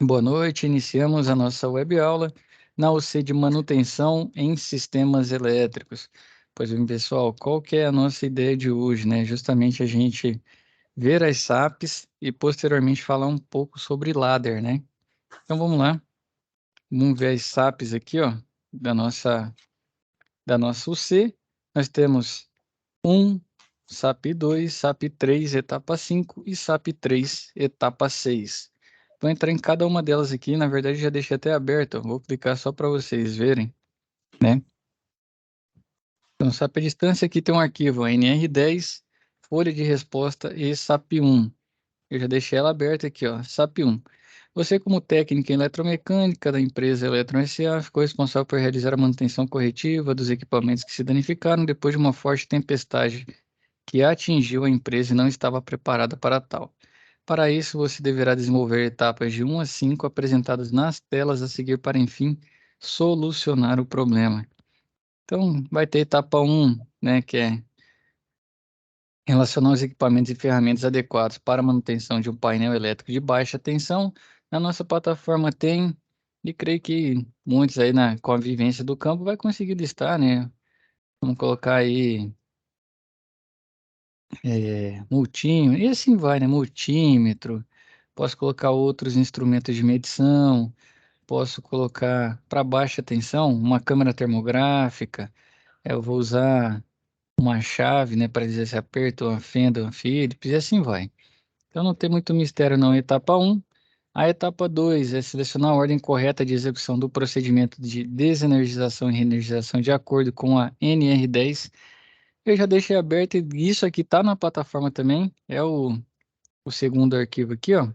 Boa noite, iniciamos a nossa web aula na UC de manutenção em sistemas elétricos. Pois bem, pessoal, qual que é a nossa ideia de hoje, né? Justamente a gente ver as SAPs e posteriormente falar um pouco sobre ladder, né? Então vamos lá, vamos ver as SAPs aqui, ó, da nossa UC. Nós temos 1, SAP 2, SAP 3, etapa 5 e SAP 3, etapa 6. Vou entrar em cada uma delas aqui, na verdade já deixei até aberto, vou clicar só para vocês verem, né? Então, SAP à distância aqui tem um arquivo NR10, folha de resposta e SAP 1. Eu já deixei ela aberta aqui, ó, SAP 1. Você, como técnica em eletromecânica da empresa Eletron SA, ficou responsável por realizar a manutenção corretiva dos equipamentos que se danificaram depois de uma forte tempestade que atingiu a empresa e não estava preparada para tal. Para isso, você deverá desenvolver etapas de 1 a 5 apresentadas nas telas a seguir para, enfim, solucionar o problema. Então, vai ter etapa 1, né, que é relacionar os equipamentos e ferramentas adequados para a manutenção de um painel elétrico de baixa tensão. Na nossa plataforma tem, e creio que muitos aí com a vivência do campo vai conseguir listar, né? Vamos colocar aí multímetro, e assim vai, né? Multímetro, posso colocar outros instrumentos de medição, posso colocar para baixa tensão uma câmera termográfica, eu vou usar uma chave, né, para dizer se aperta uma fenda, uma Phillips, e assim vai. Então não tem muito mistério não. Etapa 1. A etapa 2 é selecionar a ordem correta de execução do procedimento de desenergização e reenergização de acordo com a NR10. Eu já deixei aberto e isso aqui está na plataforma também, é o segundo arquivo aqui, ó.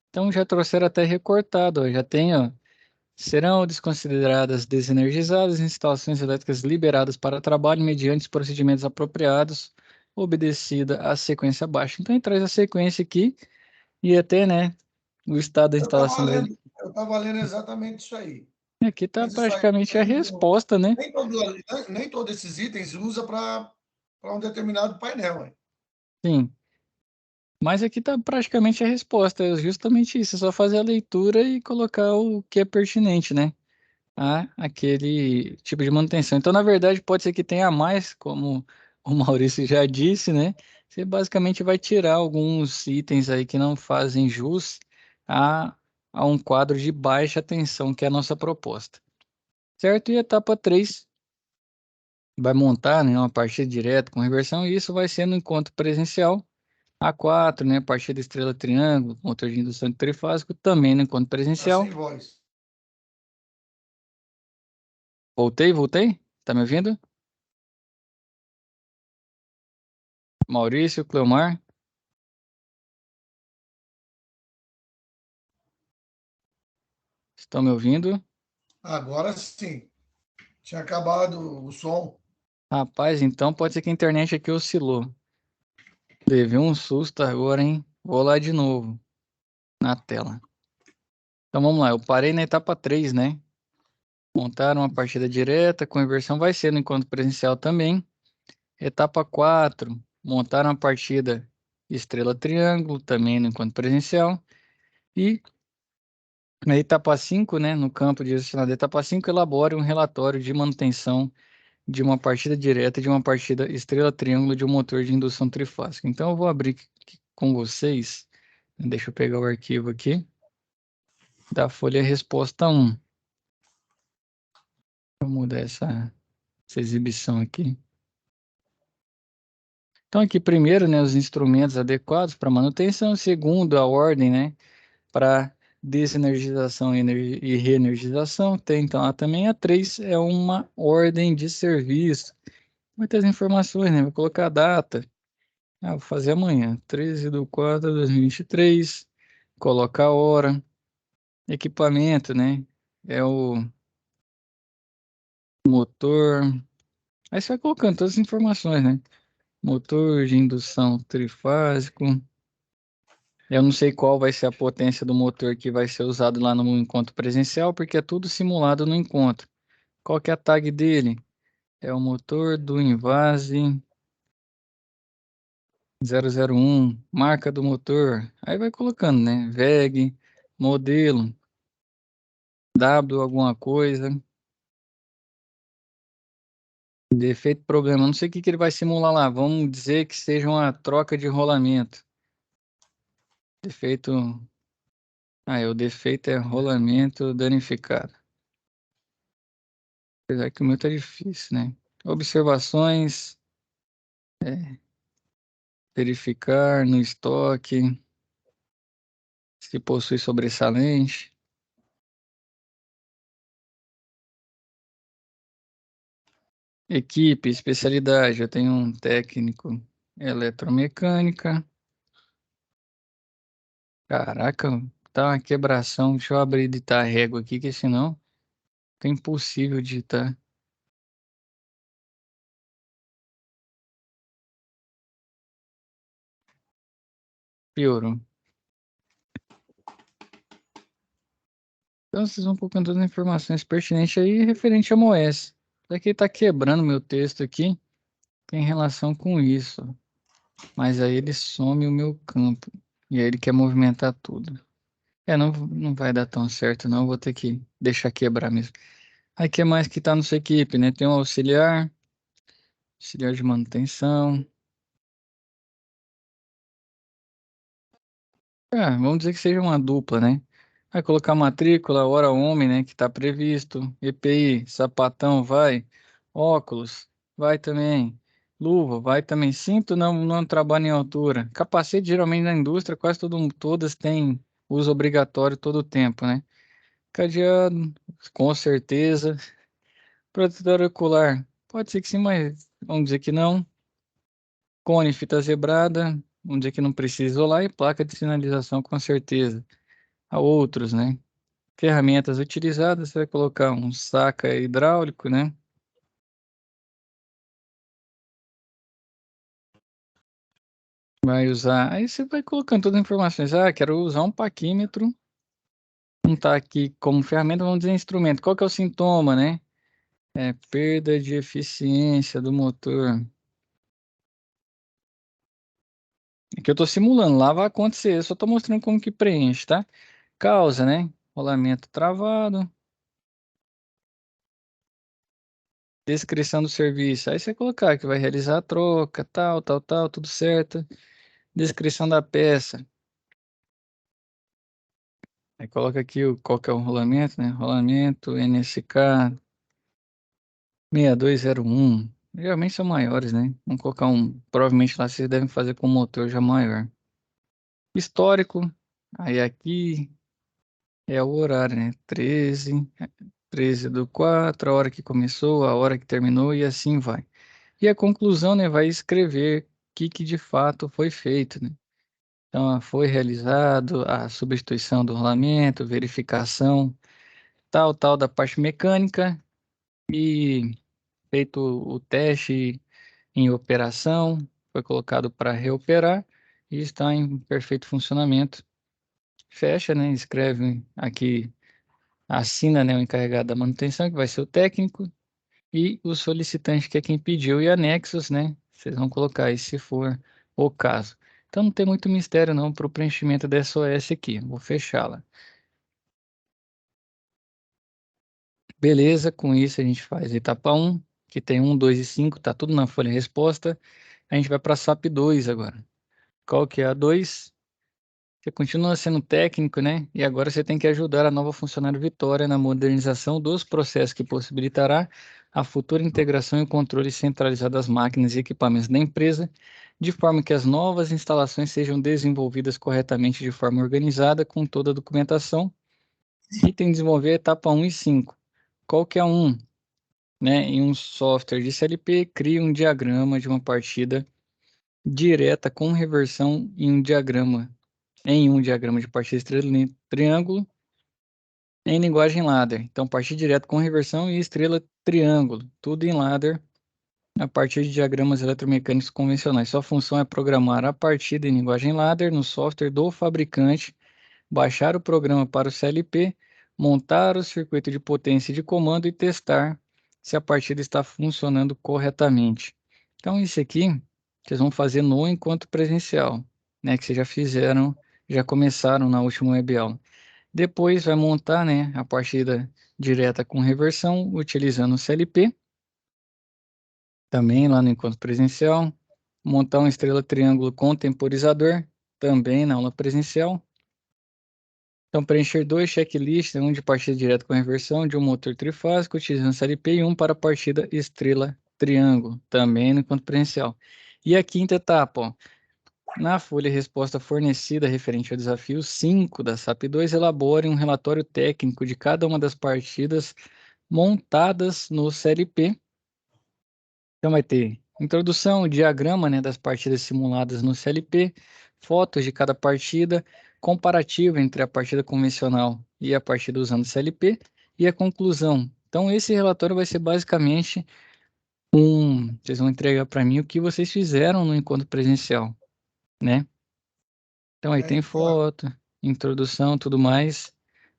Então já trouxeram até recortado, ó. Já tem, ó. Serão desconsideradas desenergizadas instalações elétricas liberadas para trabalho mediante os procedimentos apropriados, obedecida a sequência abaixo. Então ele traz a sequência aqui e até, né, o estado da Eu estava instalação da... lendo, eu estava lendo exatamente isso aí. Aqui está Mas isso aí, praticamente a resposta, né? nem todos esses itens usa para um determinado painel. Hein? Sim. Mas aqui está praticamente a resposta, é justamente isso, é só fazer a leitura e colocar o que é pertinente, né? A aquele tipo de manutenção. Então, na verdade, pode ser que tenha mais, como o Maurício já disse, né? Você basicamente vai tirar alguns itens aí que não fazem jus a, a um quadro de baixa tensão, que é a nossa proposta. Certo? E etapa 3 vai montar, né, uma partida direta com reversão, e isso vai ser no encontro presencial. A4, né, partida estrela triângulo, motor de indução trifásico, também no encontro Tá presencial. sem voz. Voltei? Tá me ouvindo? Maurício, Cleomar, estão me ouvindo? Agora sim. Tinha acabado o som. Rapaz, então pode ser que a internet aqui oscilou. Levei um susto agora, hein? Vou lá de novo, na tela. Então vamos lá, eu parei na etapa 3, né? Montar uma partida direta com inversão vai ser no encontro presencial também. Etapa 4, montar uma partida estrela triângulo também no encontro presencial. E na etapa 5, né, no campo direcionado da etapa 5, elabore um relatório de manutenção de uma partida direta de uma partida estrela triângulo de um motor de indução trifásica. Então eu vou abrir aqui com vocês, deixa eu pegar o arquivo aqui, da folha resposta 1. Vou mudar essa exibição aqui. Então aqui primeiro, né, os instrumentos adequados para manutenção, segundo a ordem, né, para desenergização e reenergização, tem então lá também a 3 é uma ordem de serviço. Muitas informações, né? Vou colocar a data. Vou fazer amanhã, 13/4/2023. Colocar a hora. Equipamento, né? É o motor. Aí você vai colocando todas as informações, né? Motor de indução trifásico. Eu não sei qual vai ser a potência do motor que vai ser usado lá no encontro presencial, porque é tudo simulado no encontro. Qual que é a tag dele? É o motor do Invase 001, marca do motor. Aí vai colocando, né? VEG, modelo, W alguma coisa, defeito, problema. Não sei o que ele vai simular lá. Vamos dizer que seja uma troca de rolamento. Defeito. O defeito é rolamento danificado. Apesar que o meu tá difícil, né? Observações. Verificar no estoque. Se possui sobressalente. Equipe, especialidade. Eu tenho um técnico eletromecânica. Caraca, tá uma quebração. Deixa eu abrir e editar a régua aqui, que senão é impossível digitar. Piorou. Então vocês vão colocando todas as informações pertinentes aí referente ao MOS. Daqui tá quebrando meu texto aqui. Tem relação com isso. Mas aí ele some o meu campo. E aí ele quer movimentar tudo. Não vai dar tão certo, não. Vou ter que deixar quebrar mesmo. Aí que mais que tá na sua equipe, né? Tem um auxiliar, auxiliar de manutenção. Vamos dizer que seja uma dupla, né? Vai colocar matrícula, hora homem, né? Que tá previsto. EPI, sapatão, vai. Óculos, vai também. Luva, vai também. Cinto, não trabalha em altura. Capacete, geralmente na indústria, todas têm uso obrigatório todo o tempo, né? Cadeado, com certeza. Protetor ocular, pode ser que sim, mas vamos dizer que não. Cone, fita zebrada, vamos dizer que não precisa isolar. E placa de sinalização, com certeza. Há outros, né? Ferramentas utilizadas, você vai colocar um saca hidráulico, né? Vai usar, aí você vai colocando todas as informações. Quero usar um paquímetro. Não está aqui como ferramenta, vamos dizer instrumento. Qual que é o sintoma, né? É perda de eficiência do motor. Aqui eu estou simulando, lá vai acontecer. Eu só estou mostrando como que preenche, tá? Causa, né? Rolamento travado. Descrição do serviço. Aí você colocar que vai realizar a troca, tal, tudo certo. Descrição da peça. Aí coloca aqui qual que é o rolamento, né? Rolamento NSK 6201. Geralmente são maiores, né? Vamos colocar provavelmente lá vocês devem fazer com motor já maior. Histórico. Aí aqui é o horário, né? 13/4, a hora que começou, a hora que terminou e assim vai. E a conclusão, né? Vai escrever o que de fato foi feito, né? Então, foi realizado a substituição do rolamento, verificação, tal da parte mecânica e feito o teste em operação, foi colocado para reoperar e está em perfeito funcionamento. Fecha, né? Escreve aqui, assina, né, o encarregado da manutenção, que vai ser o técnico, e o solicitante, que é quem pediu, e anexos, né? Vocês vão colocar aí se for o caso. Então não tem muito mistério não para o preenchimento dessa OS aqui. Vou fechá-la. Beleza, com isso a gente faz etapa 1, que tem 1, 2 e 5, tá tudo na folha de resposta. A gente vai para a SAP 2 agora. Qual que é a 2? Você continua sendo técnico, né? E agora você tem que ajudar a nova funcionária Vitória na modernização dos processos que possibilitará a futura integração e controle centralizado das máquinas e equipamentos da empresa, de forma que as novas instalações sejam desenvolvidas corretamente de forma organizada, com toda a documentação. Item desenvolver a etapa 1 e 5. Qualquer um, né, em um software de CLP, cria um diagrama de uma partida direta com reversão em um diagrama de partida estrela triângulo em linguagem ladder. Então, partida direta com reversão e estrela triângulo, tudo em ladder a partir de diagramas eletromecânicos convencionais. Sua função é programar a partida em linguagem ladder no software do fabricante, baixar o programa para o CLP, montar o circuito de potência de comando e testar se a partida está funcionando corretamente. Então, isso aqui vocês vão fazer no encontro presencial, né? Que vocês já fizeram, já começaram na última web aula. Depois vai montar, né, a partida direta com reversão, utilizando o CLP, também lá no encontro presencial. Montar uma estrela triângulo com temporizador, também na aula presencial. Então, preencher 2 checklists, um de partida direta com reversão de um motor trifásico, utilizando CLP, e um para partida estrela triângulo, também no encontro presencial. E a quinta etapa, ó, na folha resposta fornecida referente ao desafio 5 da SAP2, elabore um relatório técnico de cada uma das partidas montadas no CLP. Então vai ter introdução, diagrama, né, das partidas simuladas no CLP, fotos de cada partida, comparativo entre a partida convencional e a partida usando CLP e a conclusão. Então esse relatório vai ser basicamente vocês vão entregar para mim o que vocês fizeram no encontro presencial, né? Então aí tem Então, foto, introdução, tudo mais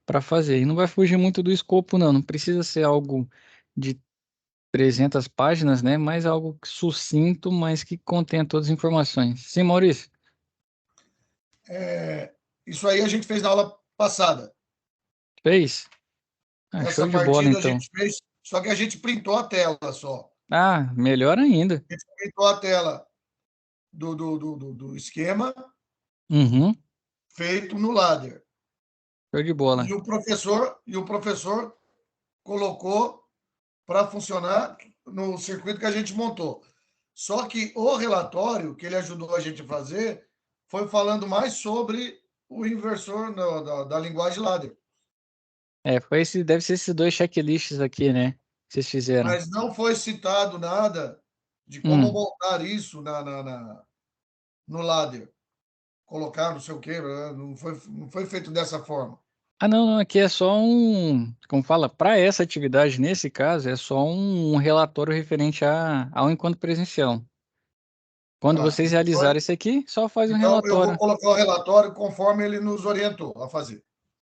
para fazer. E não vai fugir muito do escopo, não. Não precisa ser algo de 300 páginas, né? Mas algo sucinto, mas que contenha todas as informações. Sim, Maurício? isso aí a gente fez na aula passada. Fez? Ah, show Essa de bola, partida a então. gente fez, só que a gente printou a tela só. Ah, melhor ainda. A gente printou a tela do esquema Uhum, feito no ladder. show de bola. E o professor colocou para funcionar no circuito que a gente montou. Só que o relatório que ele ajudou a gente a fazer foi falando mais sobre o inversor da linguagem ladder. É, deve ser esses 2 checklists aqui, né? Que vocês fizeram. Mas não foi citado nada de como Hum. montar isso no ladder. Colocar não sei o quê, não foi feito dessa forma. Ah, não, não, aqui é só como fala, para essa atividade, nesse caso, é só um relatório referente ao encontro presencial. Quando Tá, vocês realizarem isso aqui, só faz um então eu vou relatório. colocar o relatório conforme ele nos orientou a fazer.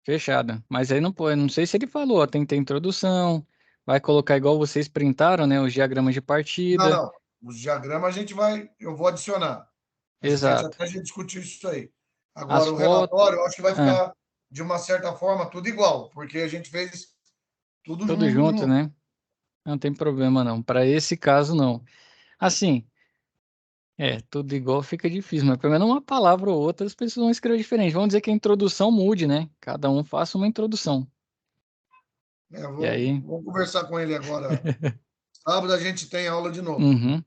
Fechada. Mas aí não pode, não sei se ele falou, ó, tem que ter introdução, vai colocar igual vocês printaram, né, os diagramas de Não, partida. não. Os diagramas eu vou adicionar. Exato. A gente discutiu isso aí. As Agora, o fotos, relatório, eu acho que vai ah, ficar, de uma certa forma, tudo igual, porque a gente fez tudo tudo junto, junto. né? Não tem problema não. Para esse caso não. Assim, tudo igual fica difícil, mas pelo menos uma palavra ou outra as pessoas vão escrever diferente. Vamos dizer que a introdução mude, né? Cada um faça uma introdução. E aí, Vou conversar com ele agora. Sábado a gente tem aula de novo. uhum.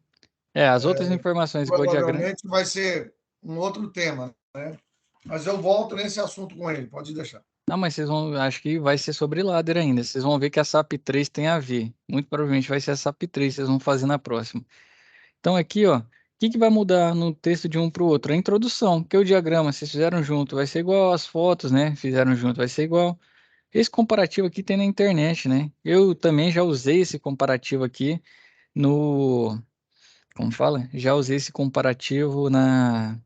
As outras informações, igual diagrama. Provavelmente vai ser um outro tema, né? Mas eu volto nesse assunto com ele, pode deixar. Não, mas vocês vão, acho que vai ser sobre ladder ainda. Vocês vão ver que a SAP 3 tem a ver. Muito provavelmente vai ser a SAP 3, vocês vão fazer na próxima. Então aqui, ó, o que que vai mudar no texto de um para o outro? A introdução, porque o diagrama vocês fizeram junto, vai ser igual às fotos, né? Fizeram junto, vai ser igual. Esse comparativo aqui tem na internet, né? Eu também já usei esse comparativo aqui no, como fala? Já usei esse comparativo na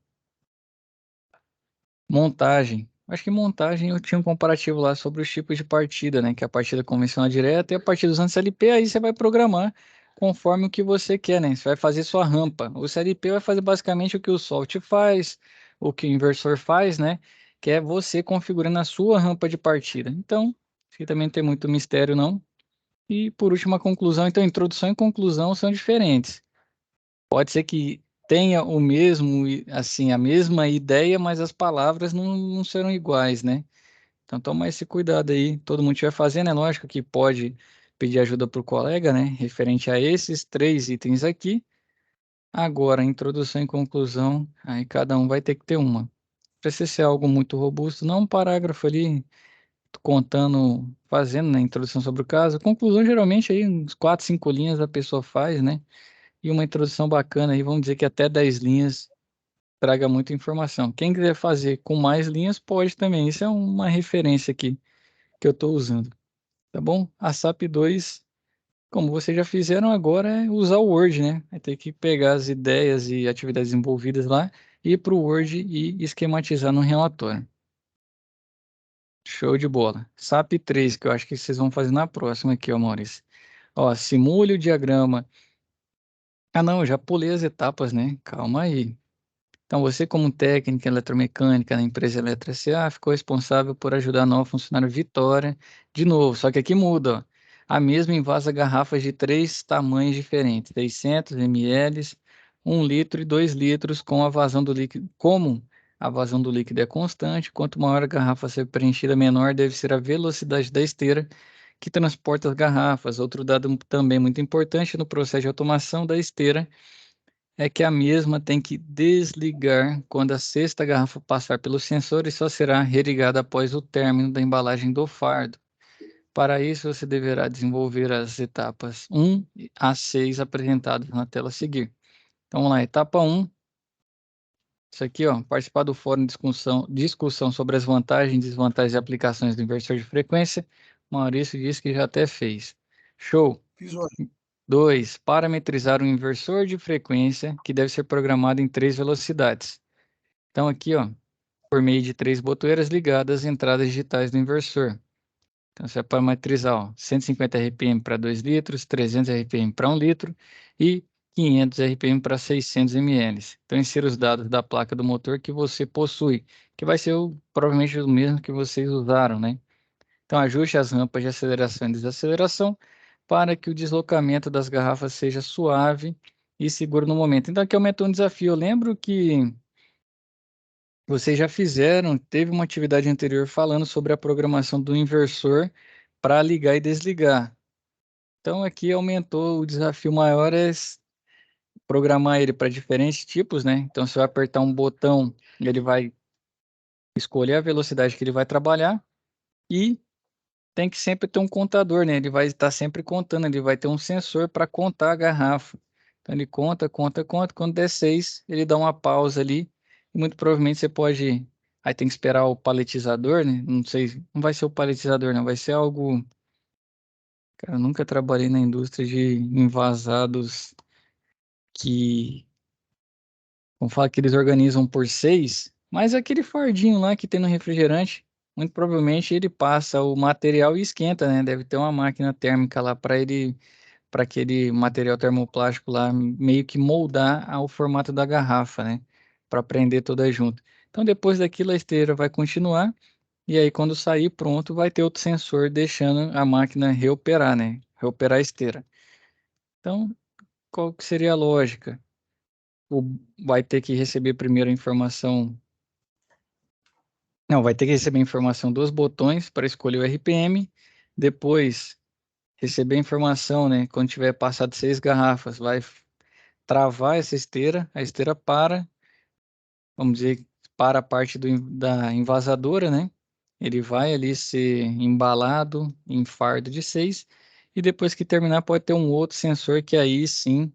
montagem. Acho que montagem eu tinha um comparativo lá sobre os tipos de partida, né? Que é a partida convencional direta e a partida usando CLP, aí você vai programar conforme o que você quer, né? Você vai fazer sua rampa. O CLP vai fazer basicamente o que o Salt faz, o que o inversor faz, né? Que é você configurando a sua rampa de partida. Então, aqui também não tem muito mistério, não. E por último, a conclusão. Então, introdução e conclusão são diferentes. Pode ser que tenha o mesmo, assim, a mesma ideia, mas as palavras não serão iguais, né? Então toma esse cuidado aí. Todo mundo estiver fazendo, é lógico que pode pedir ajuda para o colega, né? Referente a esses 3 itens aqui. Agora, introdução e conclusão, aí cada um vai ter que ter uma. Precisa ser algo muito robusto, não um parágrafo ali contando, fazendo, né, introdução sobre o caso. Conclusão, geralmente, aí uns 4, 5 linhas a pessoa faz, né? E uma introdução bacana aí, vamos dizer que até 10 linhas traga muita informação. Quem quiser fazer com mais linhas, pode também. Isso é uma referência aqui que eu estou usando, tá bom? A SAP 2, como vocês já fizeram agora, é usar o Word, né? Vai ter que pegar as ideias e atividades envolvidas lá, ir para o Word e esquematizar no relatório. Show de bola. SAP 3, que eu acho que vocês vão fazer na próxima aqui, ó, Maurício. Ó, simule o diagrama. Ah, não, eu já pulei as etapas, né? Calma aí. Então, você, como técnica eletromecânica na empresa Eletra S.A., ficou responsável por ajudar a nova funcionária Vitória, de novo, só que aqui muda, ó. A mesma invasa garrafas de 3 tamanhos diferentes, 600 ml, 1 litro e 2 litros, com a vazão do líquido. Como a vazão do líquido é constante, quanto maior a garrafa ser preenchida, menor deve ser a velocidade da esteira que transporta as garrafas. Outro dado também muito importante no processo de automação da esteira é que a mesma tem que desligar quando a sexta garrafa passar pelo sensor e só será religada após o término da embalagem do fardo. Para isso, você deverá desenvolver as etapas 1 a 6 apresentadas na tela a seguir. Então, vamos lá, etapa 1. Isso aqui, ó, participar do fórum de discussão sobre as vantagens e desvantagens e aplicações do inversor de frequência. Maurício disse que já até fez. Show. Fiz hoje. 2. Parametrizar o inversor de frequência, que deve ser programado em 3 velocidades. Então, aqui, ó, por meio de 3 botoeiras ligadas às entradas digitais do inversor. Então, você vai parametrizar, ó, 150 RPM para 2 litros, 300 RPM para 1 litro e 500 RPM para 600 ml. Então, insira os dados da placa do motor que você possui, que vai ser provavelmente o mesmo que vocês usaram, né? Então, ajuste as rampas de aceleração e desaceleração para que o deslocamento das garrafas seja suave e seguro no momento. Então, aqui aumentou um desafio. Eu lembro que vocês já fizeram, teve uma atividade anterior falando sobre a programação do inversor para ligar e desligar. Então, aqui aumentou o desafio maior é programar ele para diferentes tipos, né? Então, você vai apertar um botão, ele vai escolher a velocidade que ele vai trabalhar e tem que sempre ter um contador, né? Ele vai estar sempre contando, ele vai ter um sensor para contar a garrafa. Então ele conta, conta, conta. Quando der 6, ele dá uma pausa ali. E muito provavelmente você pode. Aí tem que esperar o paletizador, né? Não sei, não vai ser o paletizador, não. Vai ser algo. Cara, eu nunca trabalhei na indústria de envasados que. Vamos falar que eles organizam por 6, mas aquele fardinho lá que tem no refrigerante. Muito provavelmente ele passa o material e esquenta, né? Deve ter uma máquina térmica lá para aquele material termoplástico lá meio que moldar ao formato da garrafa, né? Para prender toda junto. Então depois daquilo a esteira vai continuar e aí quando sair pronto vai ter outro sensor deixando a máquina reoperar, né? Reoperar a esteira. Então, qual que seria a lógica? O, vai ter que receber primeiro a informação. Não, vai ter que receber a informação dos botões para escolher o RPM. Depois receber a informação, né? Quando tiver passado 6 garrafas, vai travar essa esteira, a esteira para, vamos dizer, para a parte da envasadora, né? Ele vai ali ser embalado em fardo de 6 e depois que terminar pode ter um outro sensor que aí sim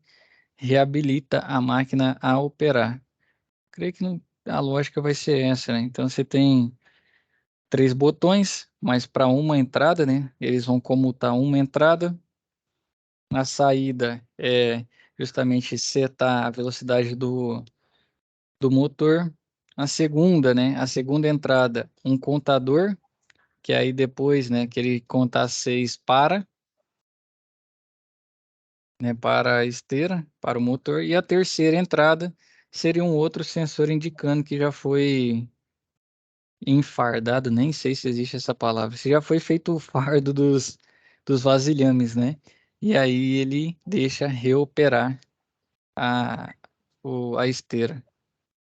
reabilita a máquina a operar. Creio que a lógica vai ser essa, né? Então você tem 3 botões, mas para uma entrada, né? Eles vão comutar uma entrada. A saída é justamente setar a velocidade do motor. A segunda, né? A segunda entrada, um contador, que aí depois, né, que ele contar 6 para, né, para a esteira, para o motor. E a terceira entrada seria um outro sensor indicando que já foi enfardado, nem sei se existe essa palavra, se já foi feito o fardo dos vasilhames, né? E aí ele deixa reoperar a, a esteira.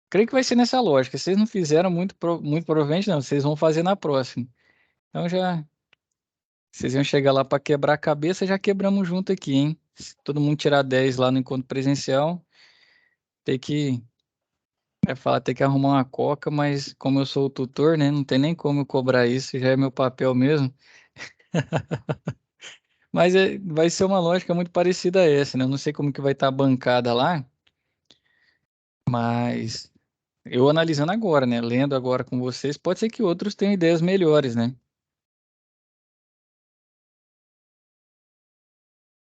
Creio que vai ser nessa lógica. Vocês não fizeram muito provavelmente não. Vocês vão fazer na próxima. Então já, vocês iam chegar lá para quebrar a cabeça, já quebramos junto aqui, hein? Se todo mundo tirar 10 lá no encontro presencial, tem que, falar, tem que arrumar uma coca, mas como eu sou o tutor, né? Não tem nem como eu cobrar isso, já é meu papel mesmo. Mas vai ser uma lógica muito parecida a essa, né? Eu não sei como que vai estar a bancada lá, mas eu analisando agora, né? Lendo agora com vocês, pode ser que outros tenham ideias melhores, né?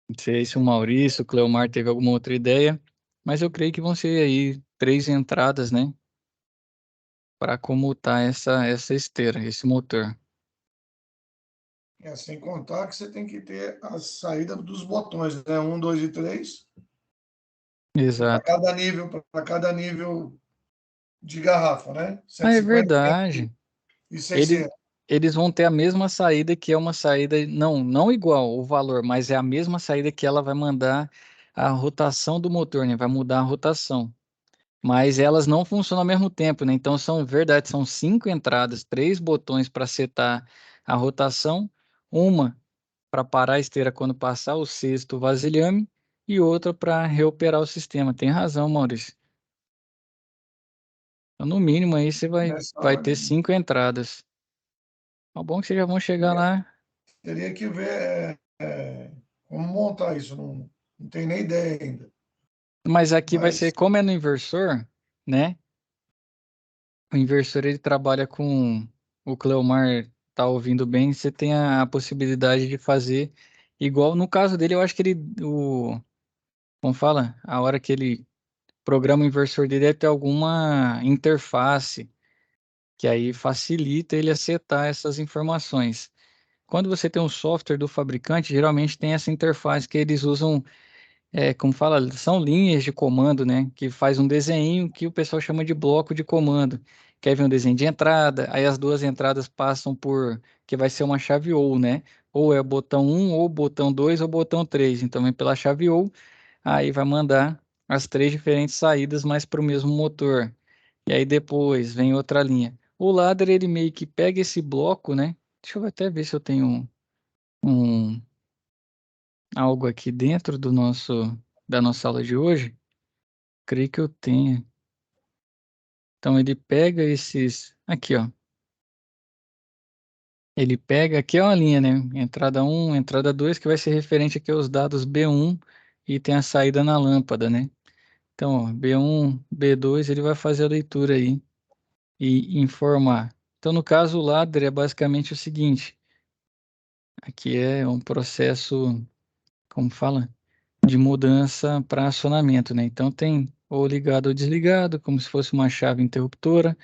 Não sei se o Maurício, o Cleomar teve alguma outra ideia, mas eu creio que vão ser aí 3 entradas, né? Para comutar essa esteira, esse motor. Sem contar que você tem que ter a saída dos botões, né? 1, 2 e 3. Exato. Para cada nível de garrafa, né? Ah, é 150 verdade. e Ele, 600. eles vão ter a mesma saída, que é uma saída, não igual o valor, mas é a mesma saída que ela vai mandar a rotação do motor, né? Vai mudar a rotação. Mas elas não funcionam ao mesmo tempo, né? Então são verdade, são 5 entradas, 3 botões para setar a rotação, uma para parar a esteira quando passar o sexto vasilhame e outra para reoperar o sistema. Tem razão, Maurício. Então, no mínimo aí você Nessa vai ter ordem. 5 entradas. Tá bom que vocês já vão chegar Teria, lá. teria que ver como montar isso. Não tenho nem ideia ainda. Mas aqui vai ser, Mas como é no inversor, né? O inversor ele trabalha com o Cleomar tá ouvindo bem, você tem a possibilidade de fazer igual no caso dele, eu acho que como fala, a hora que ele programa o inversor dele deve ter alguma interface que aí facilita ele acertar essas informações. Quando você tem um software do fabricante, geralmente tem essa interface que eles usam, como fala, são linhas de comando, né? Que faz um desenho que o pessoal chama de bloco de comando. Quer ver um desenho de entrada, aí as duas entradas passam por, que vai ser uma chave OU, né? Ou é botão 1, ou botão 2, ou botão 3. Então vem pela chave OU, aí vai mandar as 3 diferentes saídas, mas para o mesmo motor. E aí depois vem outra linha. O ladder, ele meio que pega esse bloco, né? Deixa eu até ver se eu tenho um algo aqui dentro da nossa aula de hoje. Creio que eu tenha. Então ele pega esses aqui, ó. Ele pega aqui é uma linha, né? Entrada 1, entrada 2, que vai ser referente aqui aos dados B1 e tem a saída na lâmpada, né? Então, ó, B1, B2, ele vai fazer a leitura aí e informar. Então, no caso, o ladder é basicamente o seguinte: aqui é um processo, como fala? De mudança para acionamento, né? Então tem ou ligado ou desligado, como se fosse uma chave interruptora,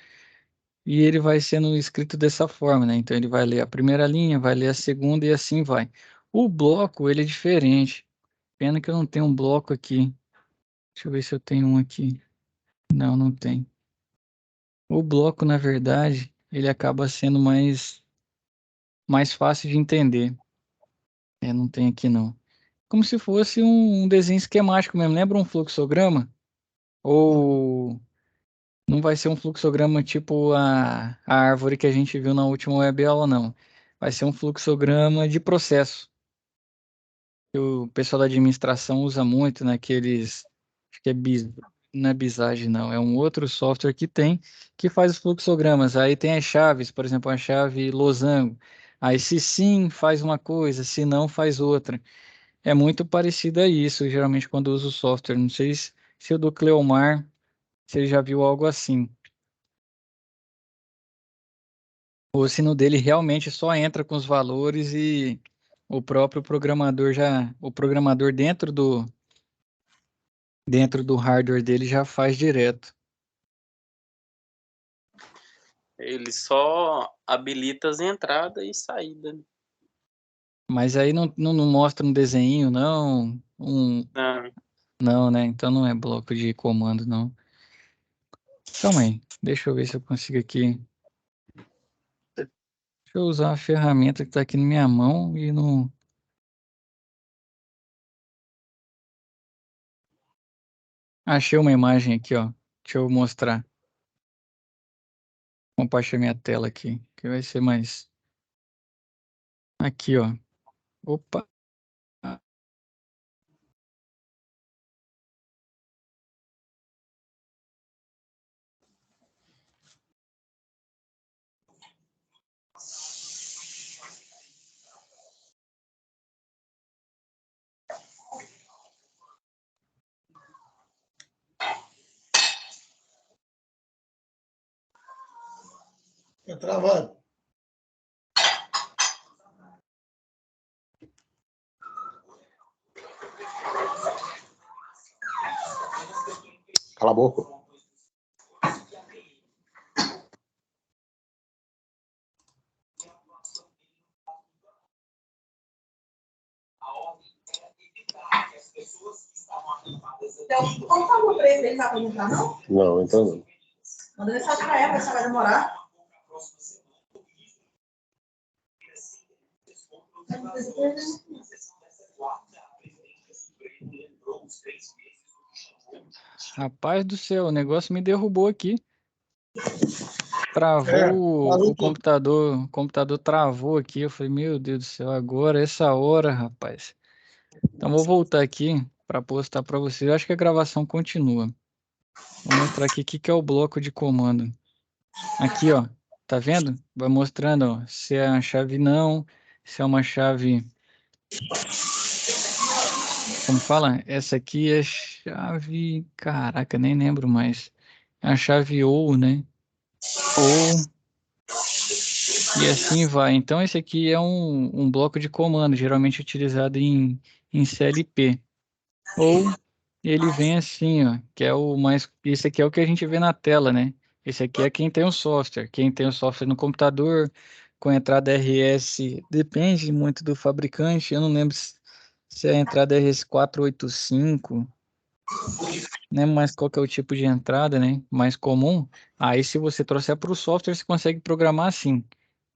e ele vai sendo escrito dessa forma, né? Então ele vai ler a primeira linha, vai ler a segunda e assim vai. O bloco, ele é diferente. Pena que eu não tenho um bloco aqui. Deixa eu ver se eu tenho um aqui. Não, não tem. O bloco, na verdade, ele acaba sendo mais fácil de entender. Não tem aqui não. Como se fosse um desenho esquemático mesmo. Lembra um fluxograma? Ou não vai ser um fluxograma tipo a árvore que a gente viu na última web aula, não. Vai ser um fluxograma de processo. Que o pessoal da administração usa muito naqueles. Acho que não é Visage, não. É um outro software que tem que faz os fluxogramas. Aí tem as chaves, por exemplo, a chave losango. Aí se sim, faz uma coisa, se não, faz outra. É muito parecido a isso, geralmente, quando usa o software. Não sei se o do Cleomar, você já viu algo assim. Ou se no dele realmente só entra com os valores e o próprio programador o programador dentro do hardware dele já faz direto. Ele só habilita as entradas e saídas. Mas aí não mostra um desenho, não, Não, não, né? Então não é bloco de comando, não. Calma aí, deixa eu ver se eu consigo aqui. Deixa eu usar a ferramenta que está aqui na minha mão e não. Achei uma imagem aqui, ó. Deixa eu mostrar. Compartilhar minha tela aqui, que vai ser mais. Aqui, ó. Opa. é travado. Cala a boca. Então, como falou para ele, ele vai perguntar, não? Não, então não. Manda mensagem para ela, você vai demorar. Rapaz do céu, o negócio me derrubou aqui. Travou parou o tudo. computador travou aqui. Eu falei, meu Deus do céu, agora, essa hora, rapaz. Então, vou voltar aqui para postar para vocês. Eu acho que a gravação continua. Vou mostrar aqui o que é o bloco de comando. Aqui, ó, tá vendo? Vai mostrando, ó, se é uma chave não, se é uma chave... Como fala? Essa aqui é chave... Caraca, nem lembro mais. É a chave ou, né? Ou... E assim vai. Então, esse aqui é um bloco de comando, geralmente utilizado em CLP. Ou ele vem assim, ó, que é o mais... Esse aqui é o que a gente vê na tela, né? Esse aqui é quem tem o software. Quem tem o software no computador, com entrada RS, depende muito do fabricante. Eu não lembro se é a entrada RS485, né? Mas qual que é o tipo de entrada, né? Mais comum. Aí, se você trouxer para o software, você consegue programar assim,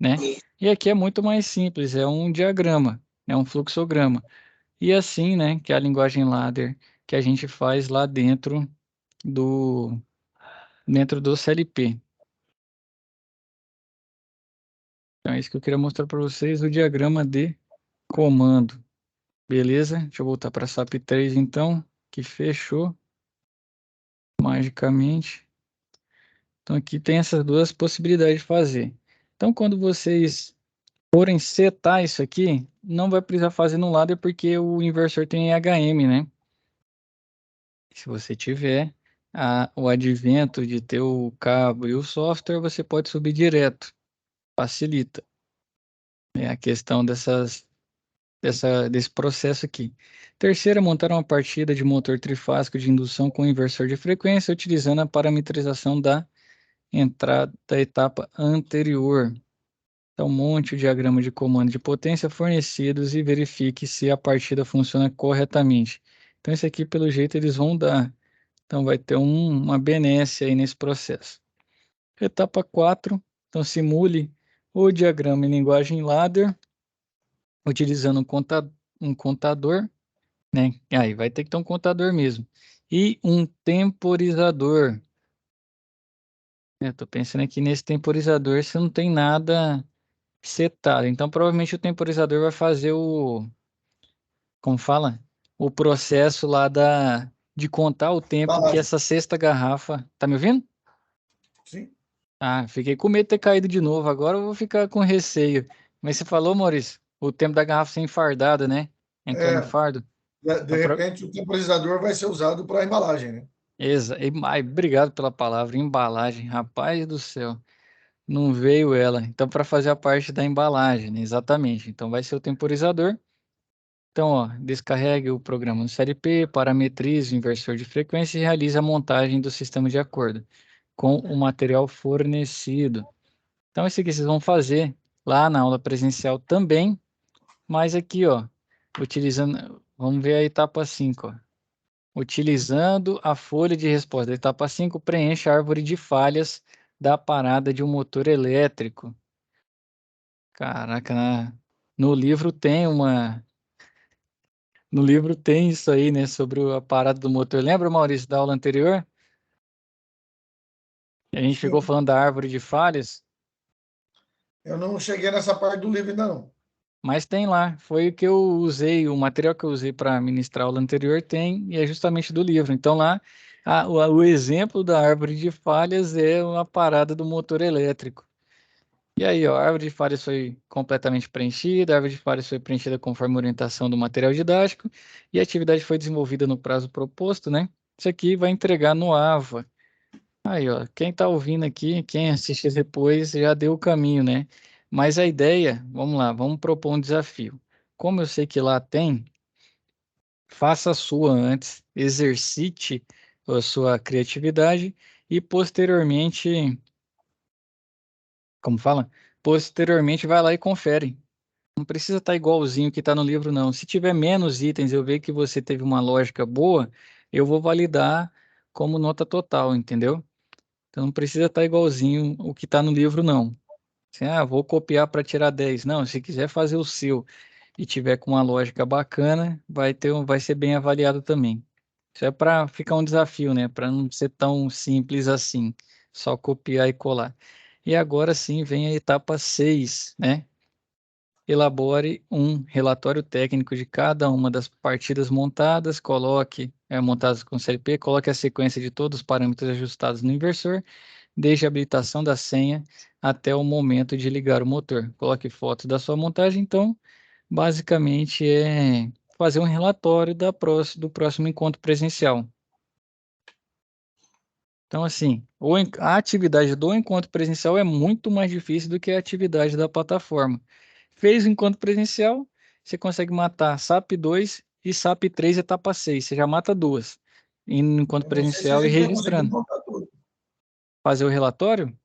né? E aqui é muito mais simples, é um diagrama, é um fluxograma. E assim, né, que é a linguagem ladder que a gente faz lá do dentro do CLP. Então é isso que eu queria mostrar para vocês, o diagrama de comando. Beleza? Deixa eu voltar para SAP 3 então, que fechou magicamente. Então aqui tem essas duas possibilidades de fazer. Então quando vocês forem setar isso aqui, não vai precisar fazer no ladder porque o inversor tem HM, né? Se você tiver o advento de ter o cabo e o software, você pode subir direto. Facilita. É a questão desse processo aqui. Terceira, montar uma partida de motor trifásico de indução com inversor de frequência, utilizando a parametrização da entrada da etapa anterior. Então, monte o diagrama de comando de potência fornecidos e verifique se a partida funciona corretamente. Então, esse aqui, pelo jeito, eles vão dar. Então, vai ter uma benesse aí nesse processo. Etapa 4. Então, simule o diagrama em linguagem ladder, utilizando um contador, né? Aí vai ter que ter um contador mesmo. E um temporizador. Eu tô pensando aqui nesse temporizador, se não tem nada setado. Então, provavelmente o temporizador vai fazer como fala? O processo lá de contar o tempo que Embalagem. essa sexta garrafa... Tá me ouvindo? Sim. Ah, fiquei com medo de ter caído de novo. Agora eu vou ficar com receio. Mas você falou, Maurício, o tempo da garrafa ser enfardada, né? Entrou no É, fardo. de repente, o temporizador vai ser usado para embalagem, né? Obrigado pela palavra, embalagem. Rapaz do céu, não veio ela. Então, para fazer a parte da embalagem, né? Exatamente. Então, vai ser o temporizador. Então, ó, descarregue o programa no CLP, parametrize o inversor de frequência e realize a montagem do sistema de acordo com o material fornecido. Então, isso aqui vocês vão fazer lá na aula presencial também, mas aqui, ó, utilizando, vamos ver a etapa 5, ó. Utilizando a folha de resposta da etapa 5, preencha a árvore de falhas da parada de um motor elétrico. Caraca, no livro tem no livro tem isso aí, né, sobre a parada do motor. Lembra, Maurício, da aula anterior? A gente ficou Sim. falando da árvore de falhas? Eu não cheguei nessa parte do livro ainda não. Mas tem lá, foi o que eu usei, o material que eu usei para ministrar a aula anterior tem, e é justamente do livro. Então lá, o exemplo da árvore de falhas é uma parada do motor elétrico. E aí, ó, a árvore de falhas foi completamente preenchida, a árvore de falhas foi preenchida conforme a orientação do material didático, e a atividade foi desenvolvida no prazo proposto, né? Isso aqui vai entregar no AVA. Aí, ó, quem está ouvindo aqui, quem assiste depois, já deu o caminho, né? Mas a ideia, vamos lá, vamos propor um desafio. Como eu sei que lá tem, faça a sua antes, exercite a sua criatividade e posteriormente, como fala? Posteriormente vai lá e confere. Não precisa estar igualzinho que está no livro, não. Se tiver menos itens, eu ver que você teve uma lógica boa, eu vou validar como nota total, entendeu? Então não precisa estar igualzinho o que está no livro, não. Assim, vou copiar para tirar 10. Não, se quiser fazer o seu e tiver com uma lógica bacana, vai ser bem avaliado também. Isso é para ficar um desafio, né? Para não ser tão simples assim, só copiar e colar. E agora sim vem a etapa 6, né? Elabore um relatório técnico de cada uma das partidas montadas, montadas com CLP, coloque a sequência de todos os parâmetros ajustados no inversor, desde a habilitação da senha até o momento de ligar o motor. Coloque fotos da sua montagem, então, basicamente é fazer um relatório do próximo encontro presencial. Então, assim, a atividade do encontro presencial é muito mais difícil do que a atividade da plataforma. Fez o encontro presencial, você consegue matar SAP 2 e SAP 3 etapa 6. Você já mata duas no encontro Eu não sei se a presencial e gente vai conseguir registrando. montar tudo. Fazer o relatório?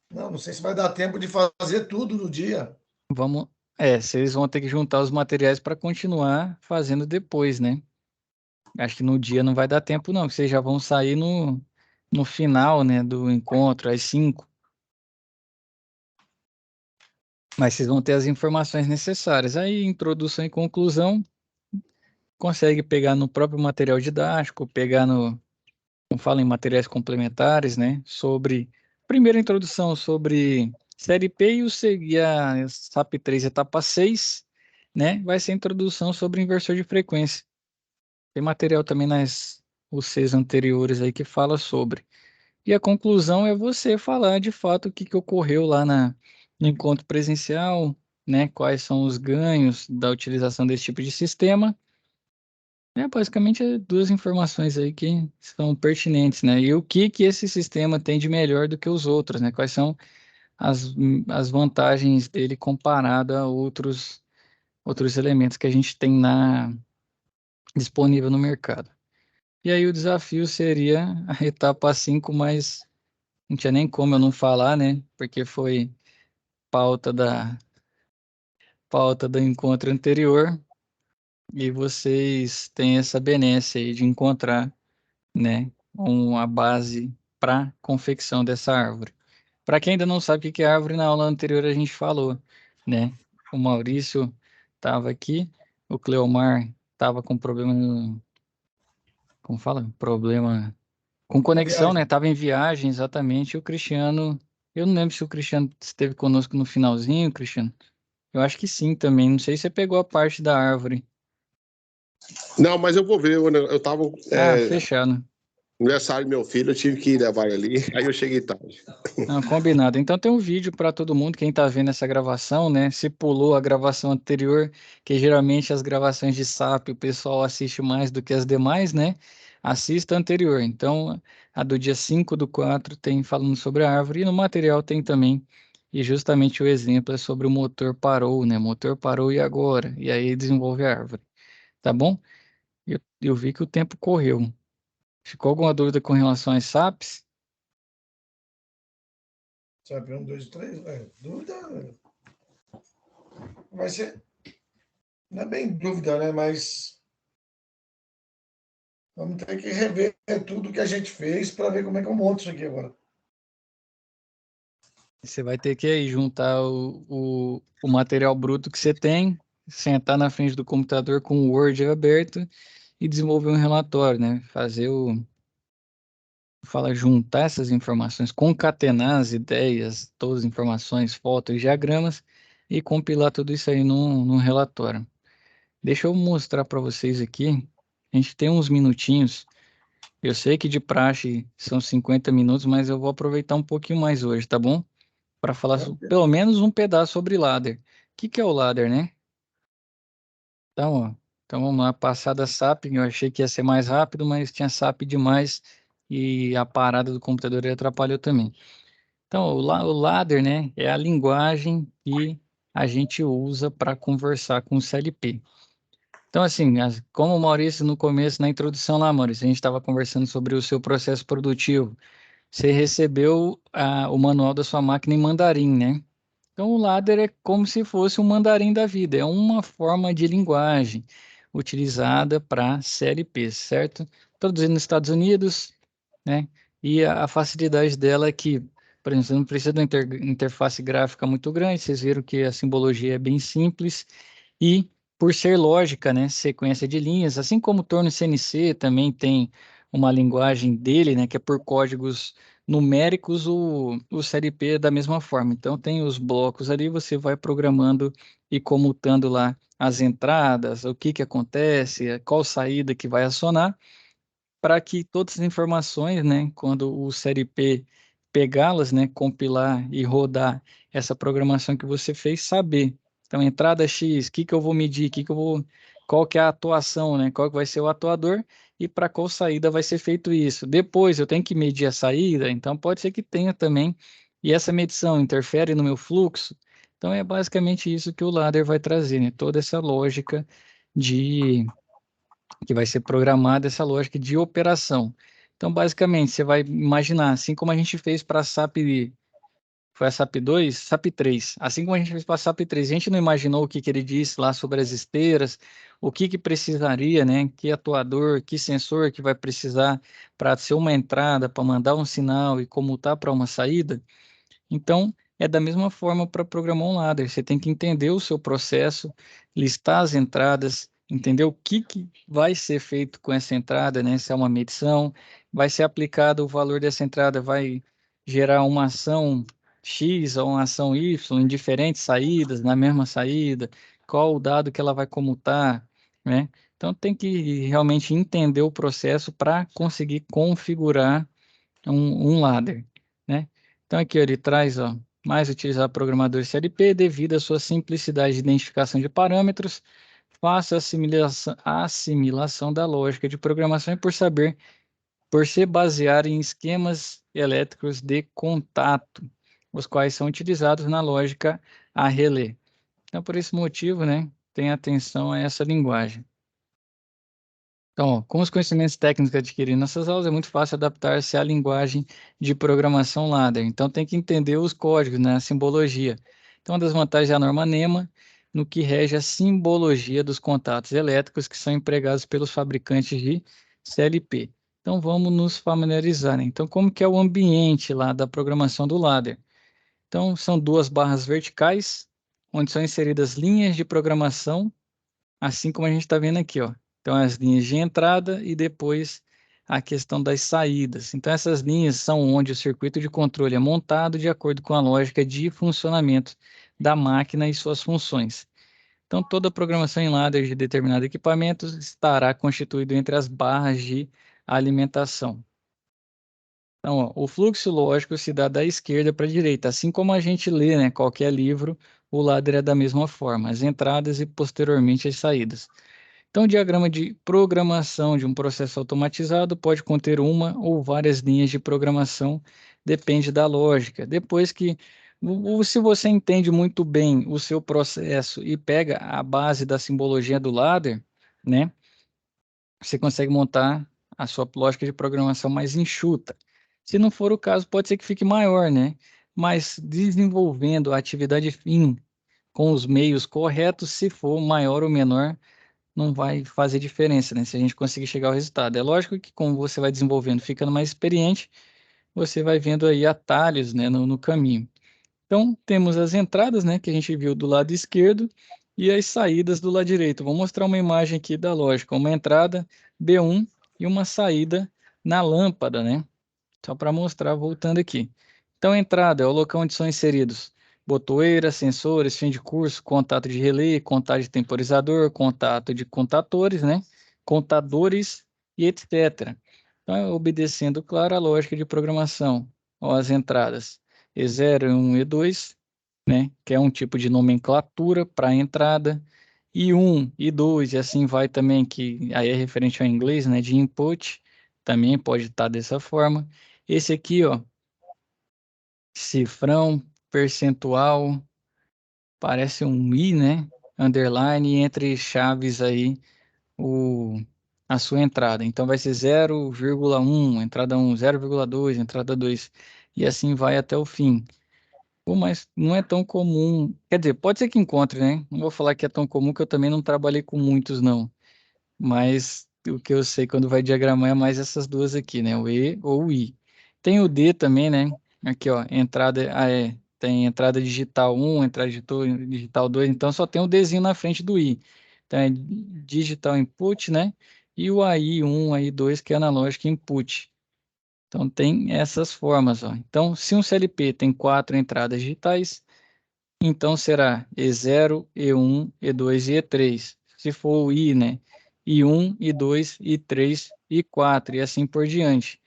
Não sei se vai dar tempo de fazer tudo no dia. Vamos. Vocês vão ter que juntar os materiais para continuar fazendo depois, né? Acho que no dia não vai dar tempo, não, que vocês já vão sair no final, né, do encontro, às 5. Mas vocês vão ter as informações necessárias. Aí, introdução e conclusão, consegue pegar no próprio material didático, pegar como fala em materiais complementares, né? Primeira introdução sobre série P e a SAP 3 etapa 6, né? Vai ser a introdução sobre inversor de frequência. Tem material também os 6 anteriores aí que fala sobre. E a conclusão é você falar de fato o que ocorreu lá no encontro presencial, né? Quais são os ganhos da utilização desse tipo de sistema. Basicamente duas informações aí que são pertinentes, né? E o que esse sistema tem de melhor do que os outros, né? Quais são as vantagens dele comparado a outros elementos que a gente tem disponível no mercado. E aí o desafio seria a etapa 5, mas não tinha nem como eu não falar, né? Porque foi pauta pauta do encontro anterior e vocês têm essa benesse aí de encontrar, né, uma base para confecção dessa árvore. Para quem ainda não sabe o que é árvore, na aula anterior a gente falou, né? O Maurício estava aqui, o Cleomar estava com problema, como fala? Problema com Na conexão, né? viagem. Tava em viagem, exatamente. E o Cristiano, eu não lembro se o Cristiano esteve conosco no finalzinho, Cristiano. Eu acho que sim também. Não sei se você pegou a parte da árvore. Não, mas eu vou ver. Eu tava. Fechado. Aniversário do meu filho, eu tive que levar ele ali, aí eu cheguei tarde. Não, combinado. Então tem um vídeo para todo mundo, quem está vendo essa gravação, né? Se pulou a gravação anterior, que geralmente as gravações de SAP o pessoal assiste mais do que as demais, né? Assista a anterior. Então, a do dia 5/4 tem falando sobre a árvore, e no material tem também. E justamente o exemplo é sobre o motor parou, né? Motor parou e agora? E aí desenvolve a árvore. Tá bom? Eu vi que o tempo correu. Ficou alguma dúvida com relação às SAPs? Sabe, 1, 2, 3. Dúvida. Vai ser. Não é bem dúvida, né? Mas vamos ter que rever tudo que a gente fez para ver como é que eu monto isso aqui agora. Você vai ter que aí juntar o material bruto que você tem, sentar na frente do computador com o Word aberto e desenvolver um relatório, né? Juntar essas informações, concatenar as ideias, todas as informações, fotos, diagramas e compilar tudo isso aí num relatório. Deixa eu mostrar para vocês aqui. A gente tem uns minutinhos. Eu sei que de praxe são 50 minutos, mas eu vou aproveitar um pouquinho mais hoje, tá bom? Para falar pelo menos um pedaço sobre ladder. O que é o ladder, né? Então vamos lá, passada SAP, eu achei que ia ser mais rápido, mas tinha SAP demais e a parada do computador atrapalhou também. Então, o ladder, né, é a linguagem que a gente usa para conversar com o CLP. Então, assim, como o Maurício no começo, na introdução lá, Maurício, a gente estava conversando sobre o seu processo produtivo. Você recebeu o manual da sua máquina em mandarim, né? Então, o ladder é como se fosse um mandarim da vida, é uma forma de linguagem utilizada para CLP, certo? Traduzido nos Estados Unidos, né? E a facilidade dela é que, por exemplo, você não precisa de uma interface gráfica muito grande, vocês viram que a simbologia é bem simples, e por ser lógica, né, sequência de linhas, assim como o Torno CNC também tem uma linguagem dele, né, que é por códigos numéricos, o CLP é da mesma forma. Então tem os blocos ali, você vai programando e comutando lá as entradas, o que que acontece, qual saída que vai acionar, para que todas as informações, né, quando o CLP pegá-las, né, compilar e rodar essa programação que você fez, saber. Então, entrada X, o que que eu vou medir, qual que é a atuação, né, qual que vai ser o atuador e para qual saída vai ser feito isso. Depois, eu tenho que medir a saída, então pode ser que tenha também, e essa medição interfere no meu fluxo. Então, é basicamente isso que o ladder vai trazer, né, toda essa lógica de que vai ser programada essa lógica de operação. Então, basicamente, você vai imaginar, assim como a gente fez para a SAP, foi a SAP 2, SAP 3, assim como a gente fez para a SAP 3, a gente não imaginou o que que ele disse lá sobre as esteiras, o que que precisaria, né? Que atuador, que sensor que vai precisar para ser uma entrada, para mandar um sinal e comutar para uma saída. Então, é da mesma forma para programar um ladder. Você tem que entender o seu processo, listar as entradas, entender o que vai ser feito com essa entrada, né? Se é uma medição, vai ser aplicado o valor dessa entrada, vai gerar uma ação X ou uma ação Y em diferentes saídas, na mesma saída, qual o dado que ela vai comutar, né? Então, tem que realmente entender o processo para conseguir configurar um ladder, né? Então aqui ó, ele traz, ó, mais utilizar programador CLP devido à sua simplicidade de identificação de parâmetros, fácil assimilação da lógica de programação e por se basear em esquemas elétricos de contato, os quais são utilizados na lógica a relé. Então por esse motivo, né, tenha atenção a essa linguagem. Então, ó, com os conhecimentos técnicos adquiridos nessas aulas, é muito fácil adaptar-se à linguagem de programação ladder. Então, tem que entender os códigos, né, a simbologia. Então, uma das vantagens é a norma NEMA, no que rege a simbologia dos contatos elétricos que são empregados pelos fabricantes de CLP. Então, vamos nos familiarizar, né? Então, como que é o ambiente lá da programação do ladder? Então, são duas barras verticais, onde são inseridas linhas de programação, assim como a gente está vendo aqui, ó. Então, as linhas de entrada e depois a questão das saídas. Então, essas linhas são onde o circuito de controle é montado de acordo com a lógica de funcionamento da máquina e suas funções. Então, toda a programação em ladder de determinado equipamento estará constituído entre as barras de alimentação. Então, ó, o fluxo lógico se dá da esquerda para a direita, assim como a gente lê, né, qualquer livro, o ladder é da mesma forma, as entradas e posteriormente as saídas. Então, o diagrama de programação de um processo automatizado pode conter uma ou várias linhas de programação, depende da lógica. Depois que, se você entende muito bem o seu processo e pega a base da simbologia do ladder, né, você consegue montar a sua lógica de programação mais enxuta. Se não for o caso, pode ser que fique maior, né? Mas desenvolvendo a atividade fim com os meios corretos, se for maior ou menor, não vai fazer diferença, né? Se a gente conseguir chegar ao resultado. É lógico que como você vai desenvolvendo, ficando mais experiente, você vai vendo aí atalhos, né, no caminho. Então, temos as entradas, né, que a gente viu do lado esquerdo e as saídas do lado direito. Vou mostrar uma imagem aqui da lógica, uma entrada B1 e uma saída na lâmpada, né? Só para mostrar, voltando aqui. Então, a entrada é o local onde são inseridos botoeira, sensores, fim de curso, contato de relé, contato de temporizador, contato de contatores, né? Contadores e etc. Então, é obedecendo, claro, a lógica de programação. Ó, as entradas E0, E1, E2, né? Que é um tipo de nomenclatura para a entrada. I1, I2 e assim vai também, que aí é referente ao inglês, né? De input, também pode estar dessa forma. Esse aqui, ó, cifrão, percentual, parece um I, né? Underline, entre chaves aí, a sua entrada. Então vai ser 0,1, entrada 1, 0,2, entrada 2, e assim vai até o fim. Pô, mas não é tão comum. Quer dizer, pode ser que encontre, né? Não vou falar que é tão comum, que eu também não trabalhei com muitos, não. Mas o que eu sei quando vai diagramar é mais essas duas aqui, né? O E ou o I. Tem o D também, né? Aqui, ó, entrada, tem entrada digital 1, entrada digital 2, então só tem o Dzinho na frente do I. Então é digital input, né? E o AI1, AI2, que é analógico input. Então tem essas formas, ó. Então, se um CLP tem 4 entradas digitais, então será E0, E1, E2 e E3. Se for o I, né? I1, I2, I3, I4 e assim por diante.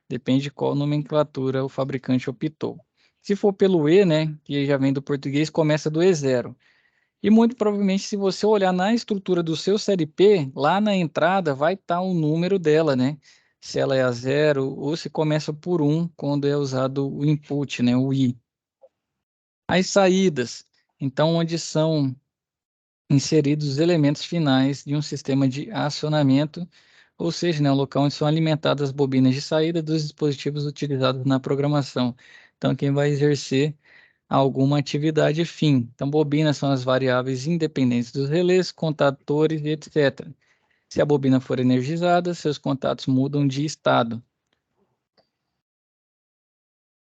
Depende de qual nomenclatura o fabricante optou. Se for pelo E, né, que já vem do português, começa do E0. E muito provavelmente, se você olhar na estrutura do seu CLP, lá na entrada vai estar o número dela, né? Se ela é a 0 ou se começa por 1 quando é usado o input, né, o I. As saídas, então, onde são inseridos os elementos finais de um sistema de acionamento, ou seja, né, o local onde são alimentadas as bobinas de saída dos dispositivos utilizados na programação. Então, quem vai exercer alguma atividade fim. Então, bobinas são as variáveis independentes dos relés, contadores e etc. Se a bobina for energizada, seus contatos mudam de estado.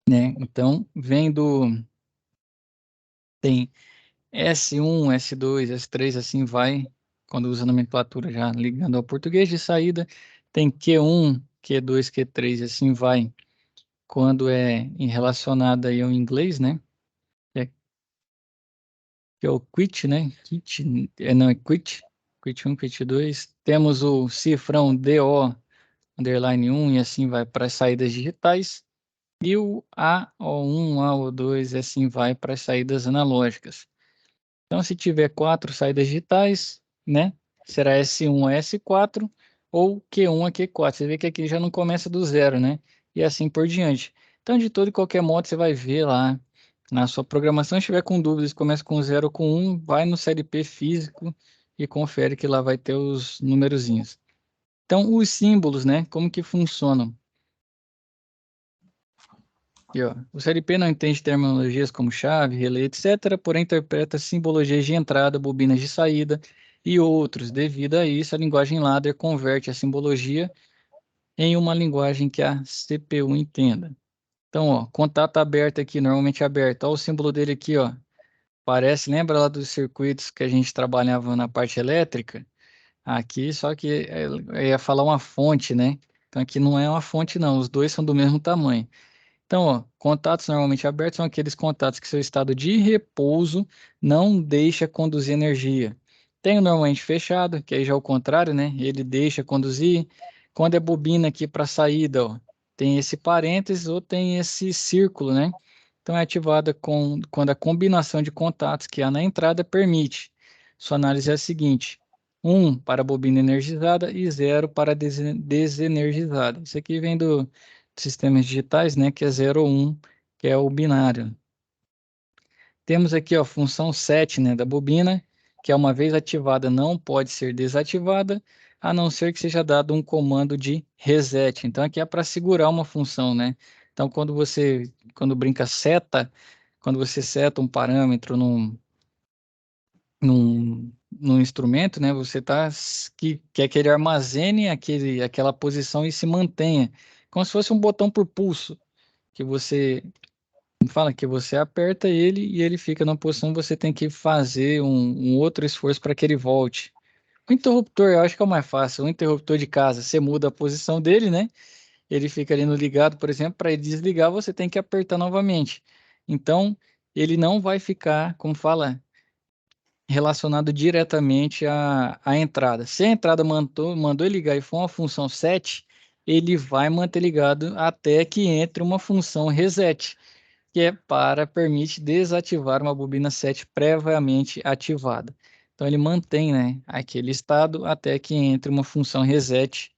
Né? Então, tem S1, S2, S3, assim vai, quando usa a nomenclatura já ligando ao português de saída. Tem Q1, Q2, Q3, assim vai, quando é relacionada aí ao inglês, né? Que é o quit, né? Quit, não, é quit. Quit 1, quit 2. Temos o cifrão DO, underline 1, e assim vai para as saídas digitais. E o AO1, AO2, e assim vai para as saídas analógicas. Então, se tiver 4 saídas digitais, né? Será S1 a S4 ou Q1 a Q4. Você vê que aqui já não começa do zero, né? E assim por diante. Então, de todo e qualquer modo, você vai ver lá na sua programação. Se estiver com dúvidas, começa com 0 ou com 1, vai no CLP físico e confere que lá vai ter os numerozinhos. Então, os símbolos, né? Como que funcionam? Aqui, ó. O CLP não entende terminologias como chave, relé, etc., porém interpreta simbologias de entrada, bobinas de saída e outros. Devido a isso, a linguagem ladder converte a simbologia em uma linguagem que a CPU entenda. Então, ó, contato aberto aqui, normalmente aberto. Olha o símbolo dele aqui, ó. Parece, lembra lá dos circuitos que a gente trabalhava na parte elétrica? Aqui, só que eu ia falar uma fonte, né? Então aqui não é uma fonte, não. Os dois são do mesmo tamanho. Então, ó, contatos normalmente abertos são aqueles contatos que seu estado de repouso não deixa conduzir energia. Tem o normalmente fechado, que aí já é o contrário, né? Ele deixa conduzir. Quando é bobina aqui para saída, ó, tem esse parênteses ou tem esse círculo, né? Então é ativada quando a combinação de contatos que há na entrada permite. Sua análise é a seguinte: 1 para bobina energizada e 0 para desenergizada. Isso aqui vem do sistemas digitais, né, que é 0 ou 1, que é o binário. Temos aqui ó, a função set, né, da bobina, que é uma vez ativada não pode ser desativada, a não ser que seja dado um comando de reset. Então aqui é para segurar uma função, né? Então quando brinca seta, quando você seta um parâmetro num instrumento, né, você quer que ele armazene aquela posição e se mantenha, como se fosse um botão por pulso, que você fala que você aperta ele e ele fica na posição, você tem que fazer um outro esforço para que ele volte. O interruptor, eu acho que é o mais fácil, o interruptor de casa, você muda a posição dele, né? Ele fica ali no ligado, por exemplo, para ele desligar, você tem que apertar novamente. Então, ele não vai ficar, como fala, relacionado diretamente à entrada. Se a entrada mandou ele ligar e for uma função set, ele vai manter ligado até que entre uma função reset, que é permite desativar uma bobina set previamente ativada. Então ele mantém, né, aquele estado até que entre uma função reset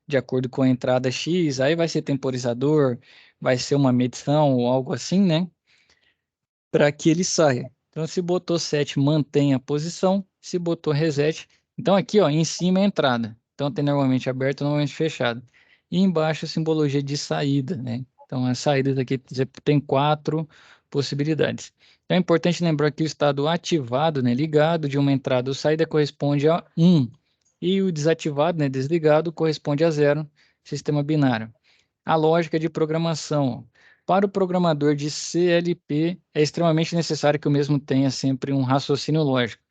de acordo com a entrada X, aí vai ser temporizador, vai ser uma medição ou algo assim, né? Para que ele saia. Então, se botou set, mantém a posição. Se botou reset, então aqui, ó, em cima é a entrada. Então, tem normalmente aberto, normalmente fechado. E embaixo a simbologia de saída, né? Então, as saídas aqui tem 4 possibilidades. Então, é importante lembrar que o estado ativado, né, ligado de uma entrada ou saída corresponde a 1. E o desativado, né, desligado, corresponde a 0, sistema binário. A lógica de programação. Para o programador de CLP, é extremamente necessário que o mesmo tenha sempre um raciocínio lógico.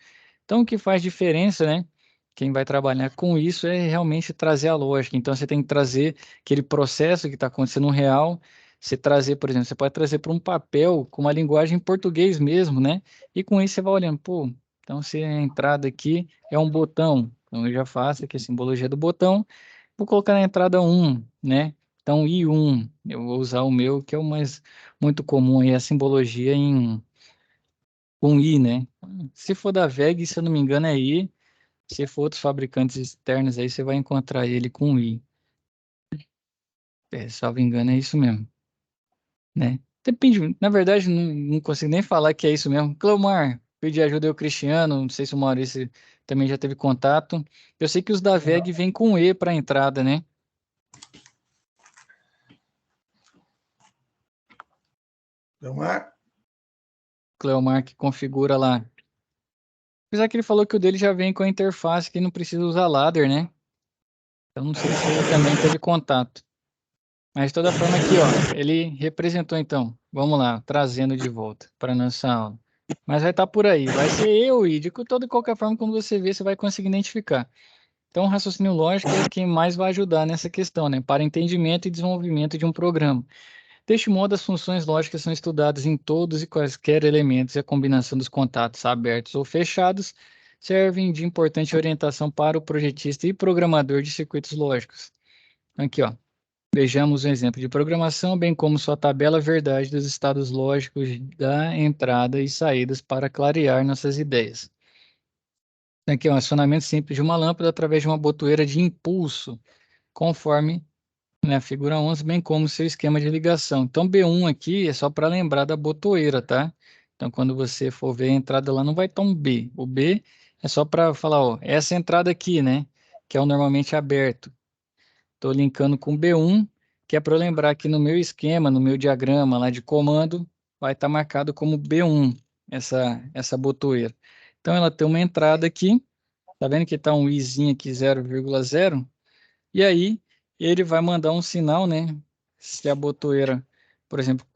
Então, o que faz diferença, né? Quem vai trabalhar com isso é realmente trazer a lógica. Então, você tem que trazer aquele processo que está acontecendo no real. Você trazer, por exemplo, você pode trazer para um papel com uma linguagem em português mesmo, né? E com isso você vai olhando, pô, então se a entrada aqui é um botão, então eu já faço aqui a simbologia do botão, vou colocar na entrada 1, né? Então, I1, eu vou usar o meu, que é o mais muito comum aí, a simbologia com I, né? Se for da VEG, se eu não me engano, é I. Se for outros fabricantes externos aí, você vai encontrar ele com I. Salvo engano, é isso mesmo, né? Depende, na verdade, não consigo nem falar que é isso mesmo. Cleomar, pedir ajuda ao Cristiano, não sei se o Maurício também já teve contato. Eu sei que os da VEG vêm com E para entrada, né? Cleomar? Cleomar que configura lá. Apesar que ele falou que o dele já vem com a interface que não precisa usar ladder, né? Então não sei se ele também teve contato. Mas de toda forma aqui, ó, ele representou então. Vamos lá, trazendo de volta para nossa aula. Mas vai estar por aí, vai ser eu e de toda e qualquer forma, quando você ver, você vai conseguir identificar. Então, o raciocínio lógico é quem mais vai ajudar nessa questão, né? Para entendimento e desenvolvimento de um programa. Deste modo, as funções lógicas são estudadas em todos e quaisquer elementos e a combinação dos contatos abertos ou fechados servem de importante orientação para o projetista e programador de circuitos lógicos. Aqui, ó. Vejamos um exemplo de programação, bem como sua tabela verdade dos estados lógicos da entrada e saídas para clarear nossas ideias. Aqui é um acionamento simples de uma lâmpada através de uma botoeira de impulso, conforme na figura 11, bem como seu esquema de ligação. Então, B1 aqui é só para lembrar da botoeira, tá? Então, quando você for ver a entrada lá, não vai estar um B. O B é só para falar, ó, essa entrada aqui, né? Que é o normalmente aberto. Estou linkando com B1, que é para eu lembrar que no meu esquema, no meu diagrama lá de comando, vai estar marcado como B1, essa botoeira. Então, ela tem uma entrada aqui, tá vendo que está um izinho aqui 0,0? E aí, ele vai mandar um sinal, né? Se a botoeira, por exemplo,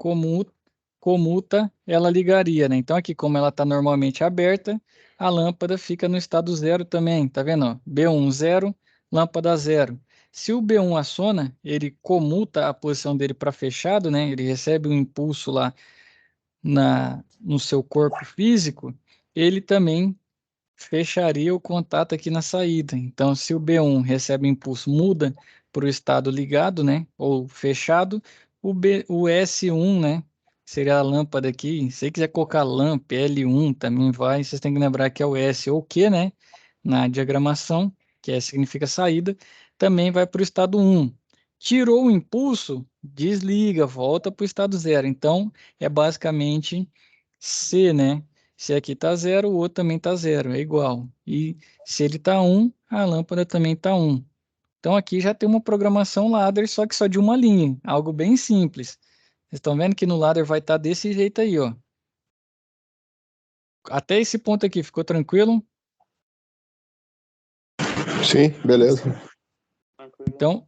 comuta, ela ligaria, né? Então, aqui, como ela está normalmente aberta, a lâmpada fica no estado 0 também, tá vendo? Ó? B1, 0, lâmpada 0. Se o B1 aciona, ele comuta a posição dele para fechado, né? Ele recebe um impulso lá no seu corpo físico, ele também fecharia o contato aqui na saída. Então, se o B1 recebe impulso, muda para o estado ligado, né? Ou fechado, o S1, né? Seria a lâmpada aqui. Se você quiser colocar lamp, L1 também vai. Vocês têm que lembrar que é o S ou Q, né? Na diagramação, que significa saída, também vai para o estado 1. Tirou o impulso, desliga, volta para o estado 0. Então, é basicamente C, né? Se aqui está 0, o outro também está 0, é igual. E se ele está 1, a lâmpada também está 1. Então aqui já tem uma programação ladder, só que só de uma linha, algo bem simples. Vocês estão vendo que no ladder vai estar desse jeito aí, ó. Até esse ponto aqui, ficou tranquilo? Sim, beleza. Então,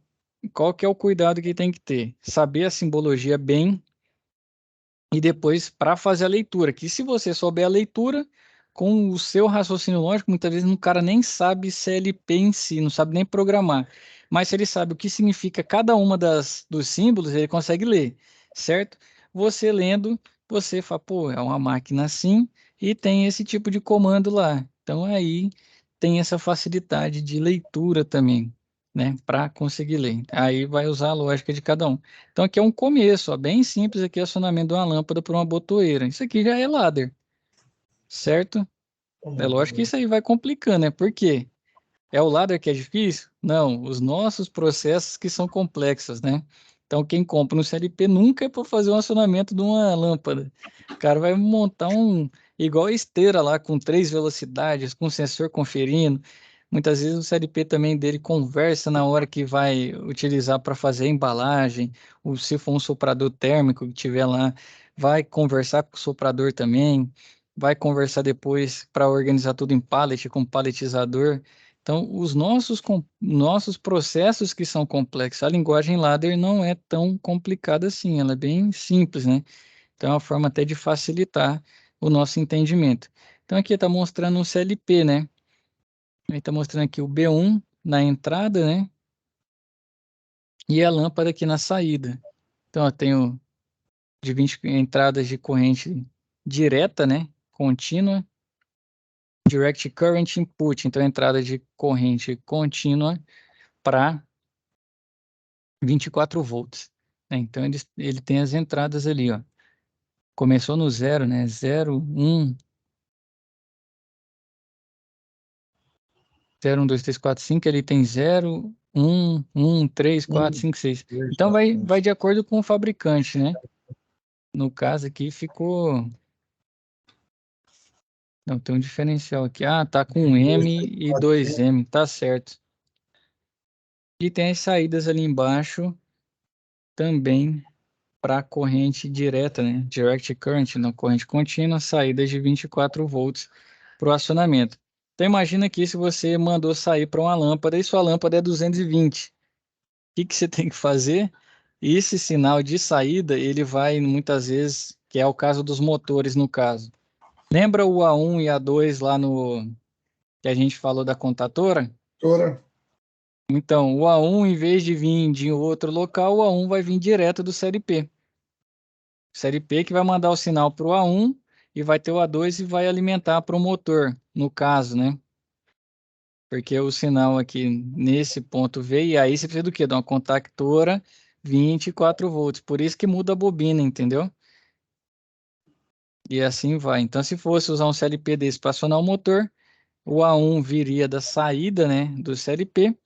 qual que é o cuidado que tem que ter? Saber a simbologia bem e depois para fazer a leitura, que se você souber a leitura, com o seu raciocínio lógico, muitas vezes o cara nem sabe CLP em si, não sabe nem programar. Mas se ele sabe o que significa cada uma dos símbolos, ele consegue ler, certo? Você lendo, você fala, pô, é uma máquina assim e tem esse tipo de comando lá. Então aí tem essa facilidade de leitura também, né, para conseguir ler. Aí vai usar a lógica de cada um. Então aqui é um começo, ó, bem simples aqui, acionamento de uma lâmpada por uma botoeira. Isso aqui já é ladder, certo? É lógico que isso aí vai complicando, né? Por quê? É o ladder que é difícil? Não, os nossos processos que são complexos, né? Então quem compra no CLP nunca é para fazer um acionamento de uma lâmpada. O cara vai montar igual a esteira lá, com 3 velocidades, com sensor conferindo. Muitas vezes o CLP também dele conversa na hora que vai utilizar para fazer a embalagem, ou se for um soprador térmico que tiver lá, vai conversar com o soprador também, vai conversar depois para organizar tudo em pallet, com paletizador. Então, os nossos processos que são complexos, a linguagem ladder não é tão complicada assim, ela é bem simples, né? Então, é uma forma até de facilitar o nosso entendimento. Então, aqui está mostrando um CLP, né? Ele está mostrando aqui o B1 na entrada, né? E a lâmpada aqui na saída. Então, eu tenho de 20 entradas de corrente direta, né? Contínua. Direct Current Input, então entrada de corrente contínua para 24 volts. Né? Então, ele tem as entradas ali, ó. Começou no 0, né? 0, 1, 0, 1, 2, 3, 4, 5, ele tem 0, 1, 1, 3, 4, 5, 6. Então vai de acordo com o fabricante, né? No caso aqui ficou... Não, tem um diferencial aqui. Ah, tá com M e 2M, tá certo. E tem as saídas ali embaixo também para corrente direta, né? Direct current, na corrente contínua, saídas de 24 volts para o acionamento. Então imagina aqui se você mandou sair para uma lâmpada e sua lâmpada é 220. O que você tem que fazer? Esse sinal de saída, ele vai muitas vezes, que é o caso dos motores no caso. Lembra o A1 e A2 lá no que a gente falou da contatora? Então, o A1, em vez de vir de outro local, o A1 vai vir direto do série P. Série P que vai mandar o sinal para o A1 e vai ter o A2 e vai alimentar para o motor, no caso, né? Porque o sinal aqui nesse ponto veio, e aí você precisa do quê? De uma contactora 24 volts. Por isso que muda a bobina, entendeu? E assim vai. Então, se fosse usar um CLP desse para acionar o motor, o A1 viria da saída, né, do CLP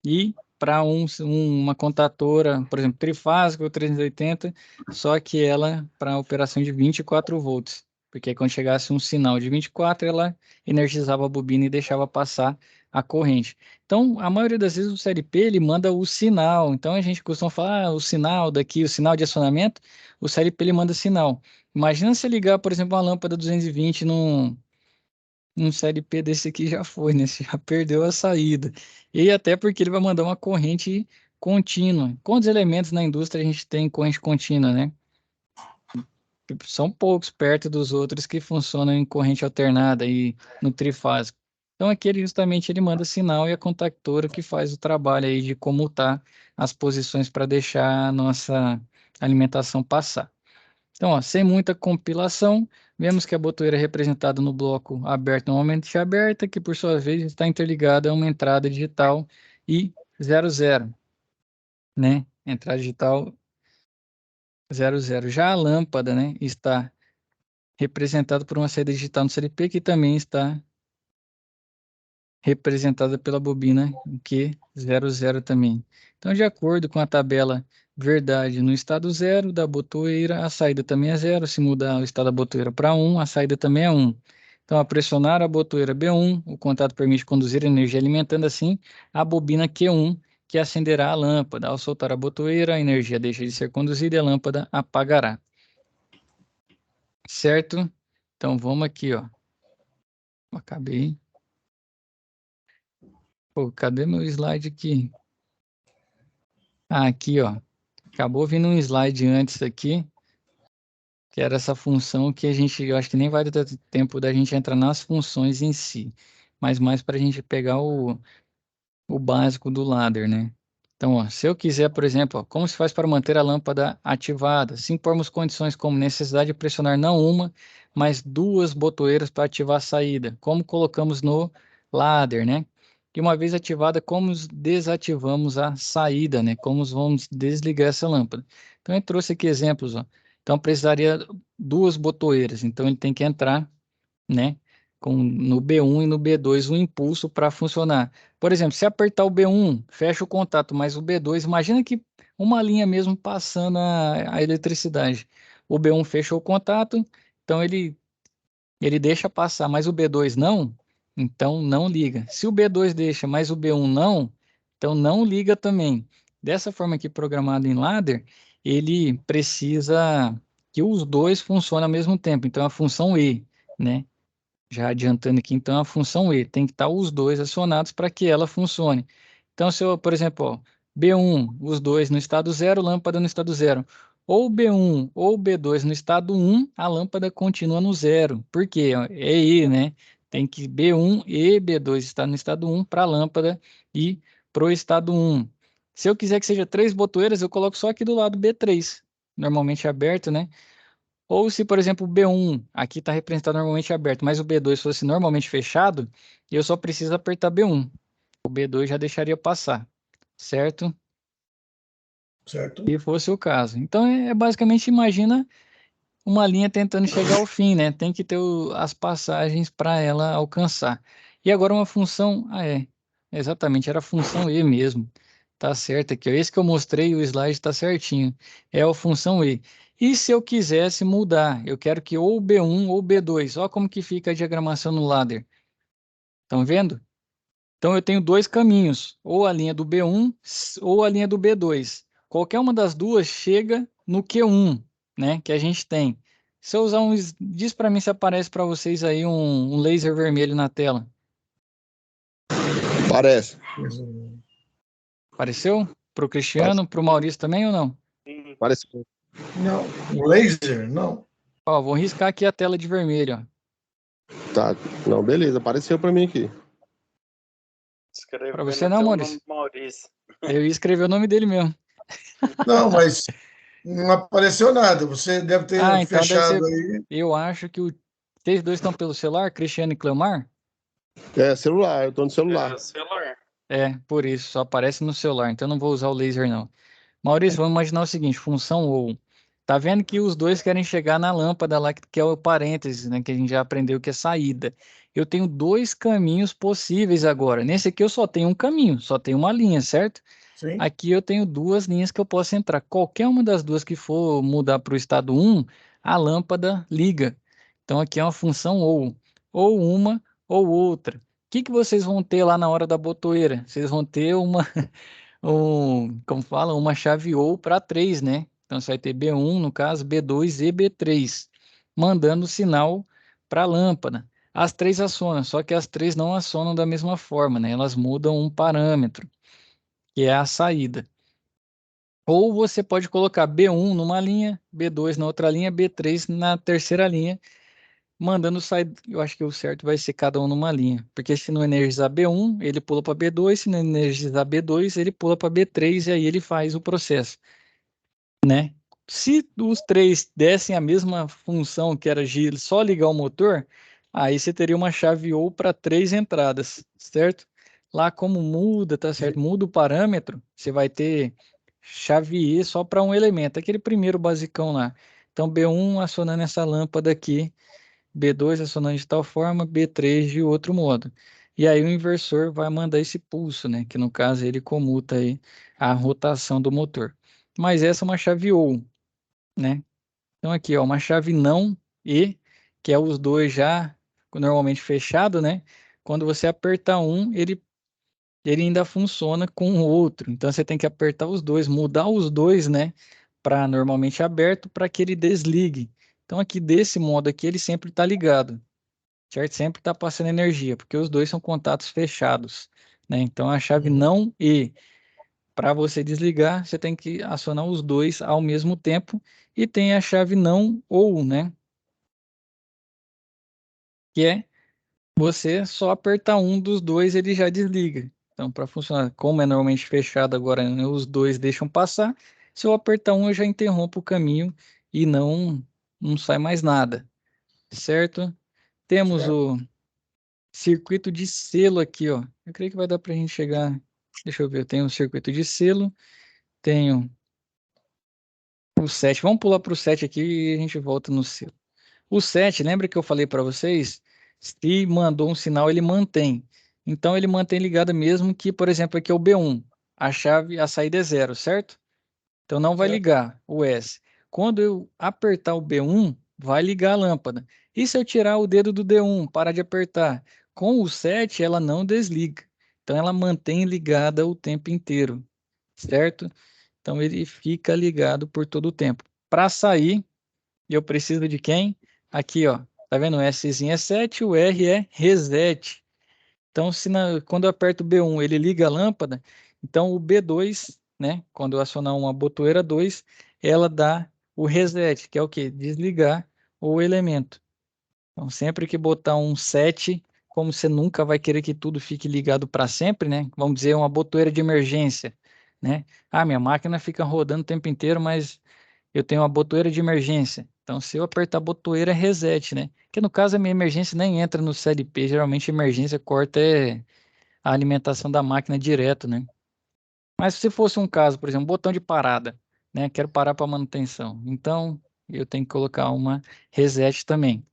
e para uma contatora, por exemplo, trifásica ou 380, só que ela para operação de 24 volts. Porque quando chegasse um sinal de 24, ela energizava a bobina e deixava passar a corrente. Então, a maioria das vezes o CLP ele manda o sinal. Então, a gente costuma falar o sinal daqui, o sinal de acionamento, o CLP ele manda sinal. Imagina se ligar, por exemplo, uma lâmpada 220 num CLP desse aqui já foi, né? Você já perdeu a saída. E até porque ele vai mandar uma corrente contínua. Quantos elementos na indústria a gente tem corrente contínua, né? São poucos perto dos outros que funcionam em corrente alternada e no trifásico. Então aqui ele justamente ele manda sinal e a contactora que faz o trabalho aí de comutar as posições para deixar a nossa alimentação passar. Então, ó, sem muita compilação, vemos que a botoeira é representada no bloco aberto normalmente aberta, que por sua vez está interligada a uma entrada digital e 00, né? Entrada digital 00. Já a lâmpada, né, está representada por uma saída digital no CLP, que também está representada pela bobina Q00 também. Então, de acordo com a tabela verdade no estado 0 da botoeira, a saída também é 0. Se mudar o estado da botoeira para 1, a saída também é 1. Então, ao pressionar a botoeira B1, o contato permite conduzir energia alimentando assim a bobina Q1, que acenderá a lâmpada. Ao soltar a botoeira, a energia deixa de ser conduzida e a lâmpada apagará. Certo? Então, vamos aqui, ó. Acabei. Pô, cadê meu slide aqui? Ah, aqui, ó. Acabou vindo um slide antes aqui, que era essa função que eu acho que nem vai dar tempo da gente entrar nas funções em si, mas mais para a gente pegar o básico do ladder, né? Então, ó, se eu quiser, por exemplo, ó, como se faz para manter a lâmpada ativada? Se impormos condições como necessidade de pressionar não uma, mas duas botoeiras para ativar a saída, como colocamos no ladder, né? E uma vez ativada, como desativamos a saída, né? Como vamos desligar essa lâmpada? Então, eu trouxe aqui exemplos, ó. Então, precisaria duas botoeiras. Então, ele tem que entrar, né? No B1 e no B2 o impulso para funcionar. Por exemplo, se apertar o B1, fecha o contato, mas o B2, imagina que uma linha mesmo passando a eletricidade. O B1 fechou o contato, então ele deixa passar, mas o B2 não, então não liga. Se o B2 deixa, mas o B1 não, então não liga também. Dessa forma aqui programado em ladder, ele precisa que os dois funcionem ao mesmo tempo. Então a função E, né? Já adiantando aqui, então, a função E tem que estar os dois acionados para que ela funcione. Então, se eu, por exemplo, ó, B1, os dois no estado 0, lâmpada no estado 0. Ou B1 ou B2 no estado 1, a lâmpada continua no 0. Por quê? É E, né? Tem que B1 e B2 estar no estado 1 para a lâmpada ir para o estado 1. Se eu quiser que seja 3 botoeiras, eu coloco só aqui do lado B3, normalmente aberto, né? Ou se, por exemplo, o B1 aqui está representado normalmente aberto, mas o B2 fosse normalmente fechado, eu só preciso apertar B1. O B2 já deixaria passar, certo? Certo? Se fosse o caso. Então, basicamente, imagina uma linha tentando chegar ao fim, né? Tem que ter as passagens para ela alcançar. E agora uma função, exatamente, era a função E mesmo. Tá certo aqui, ó. Esse que eu mostrei, o slide está certinho. É a função E. E se eu quisesse mudar, eu quero que ou B1 ou B2, olha como que fica a diagramação no ladder. Estão vendo? Então eu tenho dois caminhos, ou a linha do B1 ou a linha do B2. Qualquer uma das duas chega no Q1, né, que a gente tem. Se eu usar diz para mim se aparece para vocês aí um laser vermelho na tela. Parece. Apareceu? Para o Cristiano, para o Maurício também ou não? Parece. Não. Laser? Não. Ó, vou riscar aqui a tela de vermelho, ó. Tá. Não, beleza. Apareceu pra mim aqui. Para você não, Maurício? Maurício. Eu ia escrever o nome dele mesmo. Não, mas não apareceu nada. Você deve ter Então deve ser. fechado aí. Eu acho que vocês dois estão pelo celular, Cristiano e Cleomar? É, celular. Eu tô no É celular. o celular. Por isso, só aparece no celular, então eu não vou usar o laser não. Maurício, vamos imaginar o seguinte, função ou. Tá vendo que os dois querem chegar na lâmpada lá, que é o parênteses, né, que a gente já aprendeu que é saída. Eu tenho dois caminhos possíveis agora. Nesse aqui eu só tenho um caminho, só tenho uma linha, certo? Sim. Aqui eu tenho duas linhas que eu posso entrar. Qualquer uma das duas que for mudar para o estado 1, a lâmpada liga. Então aqui é uma função ou uma ou outra. O que vocês vão ter lá na hora da botoeira? Vocês vão ter como fala, uma chave ou para 3, né? Então você vai ter B1, no caso, B2 e B3, mandando o sinal para a lâmpada. As três acionam, só que as três não acionam da mesma forma, né? Elas mudam um parâmetro, que é a saída. Ou você pode colocar B1 numa linha, B2 na outra linha, B3 na terceira linha, mandando sair. Eu acho que o certo vai ser cada um numa linha, porque se não energizar B1, ele pula para B2, se não energizar B2, ele pula para B3 e aí ele faz o processo, né? Se os três dessem a mesma função, que era só ligar o motor, aí você teria uma chave ou para 3 entradas, certo? Lá como muda, tá certo? Muda o parâmetro, você vai ter chave E só para um elemento, aquele primeiro basicão lá. Então B1 acionando essa lâmpada aqui, B2 acionando de tal forma, B3 de outro modo. E aí o inversor vai mandar esse pulso, né? Que no caso ele comuta aí a rotação do motor. Mas essa é uma chave OU, né? Então aqui, ó, uma chave não E, que é os dois já normalmente fechado, né? Quando você apertar um, ele ainda funciona com o outro. Então você tem que apertar os dois, mudar os dois, né? Para normalmente aberto, para que ele desligue. Então aqui desse modo aqui, ele sempre está ligado, certo? Sempre está passando energia, porque os dois são contatos fechados, né? Então a chave não E. Para você desligar, você tem que acionar os dois ao mesmo tempo e tem a chave não ou, né? Que é você só apertar um dos dois, ele já desliga. Então, para funcionar, como é normalmente fechado agora, né, os dois deixam passar. Se eu apertar um, eu já interrompo o caminho e não sai mais nada, certo? Temos Certo. o circuito de selo aqui, ó. Eu creio que vai dar para a gente chegar. Deixa eu ver, eu tenho o circuito de selo, tenho o 7. Vamos pular para o 7 aqui e a gente volta no selo. O 7, lembra que eu falei para vocês? Se mandou um sinal, ele mantém. Então, ele mantém ligado mesmo que, por exemplo, aqui é o B1. A saída é 0, certo? Então, não vai Certo. ligar o S. Quando eu apertar o B1, vai ligar a lâmpada. E se eu tirar o dedo do D1, parar de apertar? Com o 7, ela não desliga. Então, ela mantém ligada o tempo inteiro, certo? Então, ele fica ligado por todo o tempo. Para sair, eu preciso de quem? Aqui, ó, Tá vendo? O Szinho é 7, o R é reset. Então, quando eu aperto o B1, ele liga a lâmpada, então o B2, né, quando eu acionar uma botoeira 2, ela dá o reset, que é o quê? Desligar o elemento. Então, sempre que botar um 7, como você nunca vai querer que tudo fique ligado para sempre, né? Vamos dizer, uma botoeira de emergência, né? Ah, minha máquina fica rodando o tempo inteiro, mas eu tenho uma botoeira de emergência. Então, se eu apertar a botoeira, é reset, né? Que no caso a minha emergência nem entra no CLP, geralmente a emergência corta a alimentação da máquina direto, né? Mas se fosse um caso, por exemplo, um botão de parada, né? Quero parar para manutenção. Então, eu tenho que colocar uma reset também.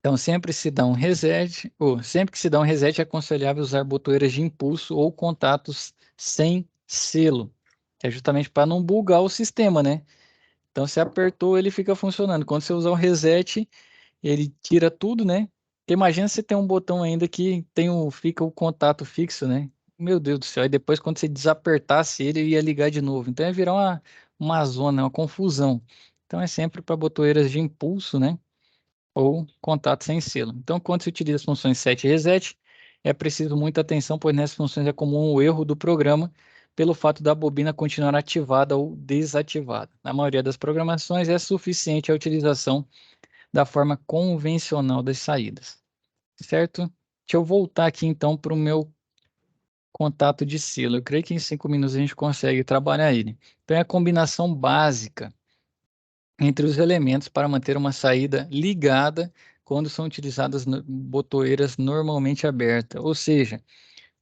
Então, sempre se dá um reset, ou sempre que se dá um reset, é aconselhável usar botoeiras de impulso ou contatos sem selo, que é justamente para não bugar o sistema, né? Então, você apertou, ele fica funcionando. Quando você usar o reset, ele tira tudo, né? Porque imagina você tem um botão ainda que fica o contato fixo, né? Meu Deus do céu. E depois, quando você desapertasse ele, ia ligar de novo. Então, ia virar uma zona, uma confusão. Então, é sempre para botoeiras de impulso, né? Ou contato sem selo. Então, quando se utiliza as funções set e reset, é preciso muita atenção, pois nessas funções é comum o erro do programa pelo fato da bobina continuar ativada ou desativada. Na maioria das programações, é suficiente a utilização da forma convencional das saídas, certo? Deixa eu voltar aqui então para o meu contato de selo. Eu creio que em 5 minutos a gente consegue trabalhar ele. Então, é a combinação básica entre os elementos para manter uma saída ligada quando são utilizadas botoeiras normalmente abertas. Ou seja,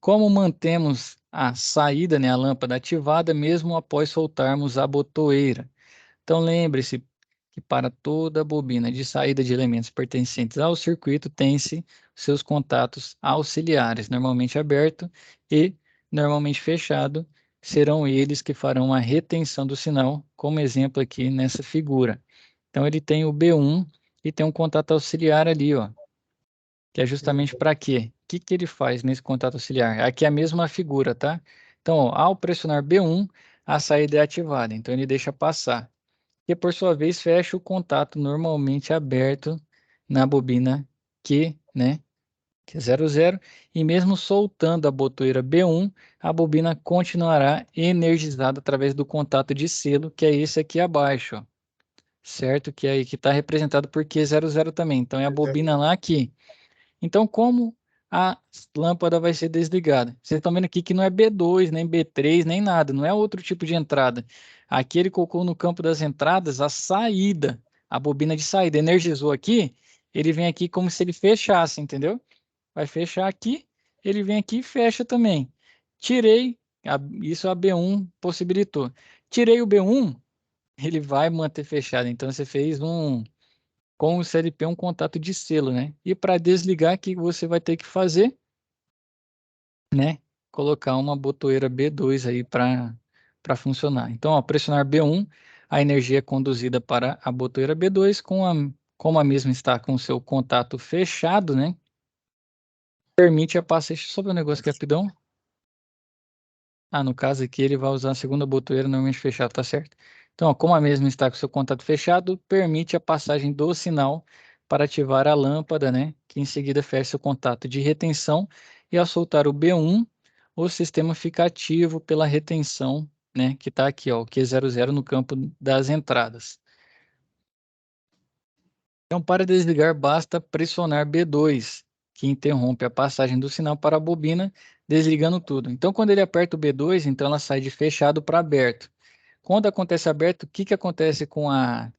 como mantemos a saída, né, a lâmpada ativada mesmo após soltarmos a botoeira. Então lembre-se que para toda bobina de saída de elementos pertencentes ao circuito tem-se seus contatos auxiliares, normalmente aberto e normalmente fechado, serão eles que farão a retenção do sinal, como exemplo aqui nessa figura. Então ele tem o B1 e tem um contato auxiliar ali, ó, que é justamente para quê? O que que ele faz nesse contato auxiliar? Aqui é a mesma figura, tá? Então, ó, ao pressionar B1, a saída é ativada, então ele deixa passar. E por sua vez fecha o contato normalmente aberto na bobina Q, né? Que é 00, e mesmo soltando a botoeira B1, a bobina continuará energizada através do contato de selo, que é esse aqui abaixo, ó, certo? Que é aí que está representado por Q00 também. Então é a bobina lá aqui. Então, como a lâmpada vai ser desligada? Vocês estão vendo aqui que não é B2, nem B3, nem nada, não é outro tipo de entrada. Aqui ele colocou no campo das entradas a saída, a bobina de saída. Energizou aqui, ele vem aqui como se ele fechasse, entendeu? Vai fechar aqui, ele vem aqui e fecha também. Tirei, isso a B1 possibilitou. Tirei o B1, ele vai manter fechado. Então, você fez com o CLP um contato de selo, né? E para desligar, o que você vai ter que fazer, né? Colocar uma botoeira B2 aí para funcionar. Então, ao pressionar B1, a energia é conduzida para a botoeira B2, como a mesma está com o seu contato fechado, né? Permite a passagem. Deixa eu só ver um negócio aqui rapidão. Ah, no caso aqui ele vai usar a segunda botoeira normalmente fechada, tá certo? Então, ó, como a mesma está com seu contato fechado, permite a passagem do sinal para ativar a lâmpada, né? Que em seguida fecha o contato de retenção e ao soltar o B1, o sistema fica ativo pela retenção, né? Que está aqui, ó, o Q00 no campo das entradas. Então, para desligar, basta pressionar B2, que interrompe a passagem do sinal para a bobina, desligando tudo. Então, quando ele aperta o B2, então ela sai de fechado para aberto. Quando acontece aberto, o que que acontece com a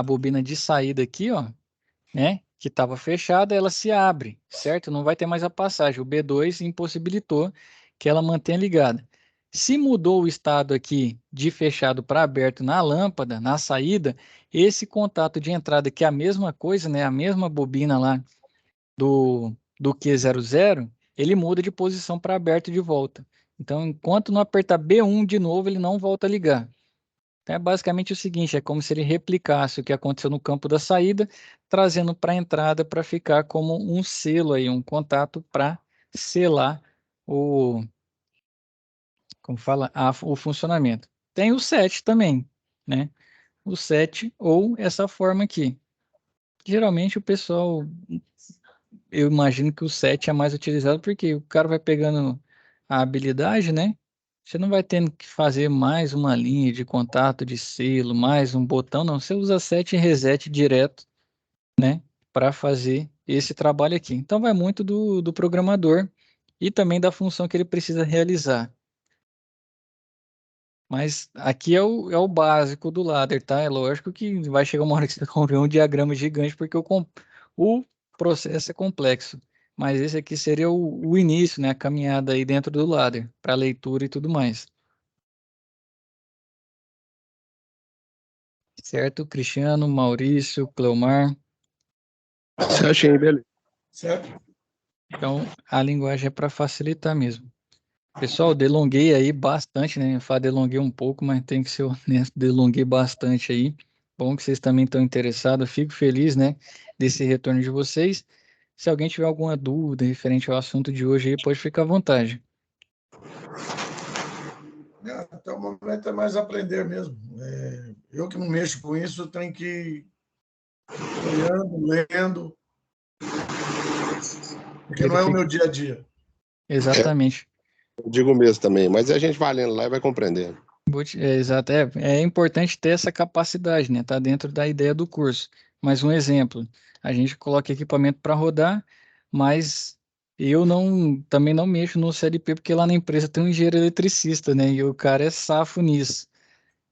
bobina de saída aqui, ó, né? Que estava fechada, ela se abre, certo? Não vai ter mais a passagem. O B2 impossibilitou que ela mantenha ligada. Se mudou o estado aqui de fechado para aberto na lâmpada, na saída, esse contato de entrada, que é a mesma coisa, né? A mesma bobina lá do Q00, ele muda de posição para aberto de volta. Então, enquanto não apertar B1 de novo, ele não volta a ligar. Então, é basicamente o seguinte, é como se ele replicasse o que aconteceu no campo da saída, trazendo para a entrada para ficar como um selo aí, um contato para selar o, como fala, o funcionamento. Tem o set também, né? o set ou essa forma aqui. Geralmente o pessoal, eu imagino que o set é mais utilizado porque o cara vai pegando a habilidade, né? Você não vai tendo que fazer mais uma linha de contato de selo, mais um botão, não. Você usa set e reset direto, né? Para fazer esse trabalho aqui. Então vai muito do programador e também da função que ele precisa realizar. Mas aqui é o básico do ladder, tá? É lógico que vai chegar uma hora que você vai ver um diagrama gigante, porque o processo é complexo. Mas esse aqui seria o início, né? A caminhada aí dentro do ladder, para leitura e tudo mais. Certo? Cristiano, Maurício, Cleomar. Achei, beleza. Certo? Então, a linguagem é para facilitar mesmo. Pessoal, delonguei aí bastante, né? Eu falo delonguei um pouco, mas tem que ser honesto, delonguei bastante aí. Bom que vocês também estão interessados. Fico feliz, né, desse retorno de vocês. Se alguém tiver alguma dúvida referente ao assunto de hoje aí, pode ficar à vontade. Até o momento é mais aprender mesmo. Eu que não mexo com isso, tenho que ir olhando, lendo, porque não é o meu dia a dia. Exatamente. Eu digo mesmo também, mas a gente vai lendo lá e vai compreendendo. Exato. É importante ter essa capacidade, né? Tá dentro da ideia do curso. Mais um exemplo, a gente coloca equipamento para rodar, mas eu também não mexo no CLP porque lá na empresa tem um engenheiro eletricista, né? E o cara é safo nisso.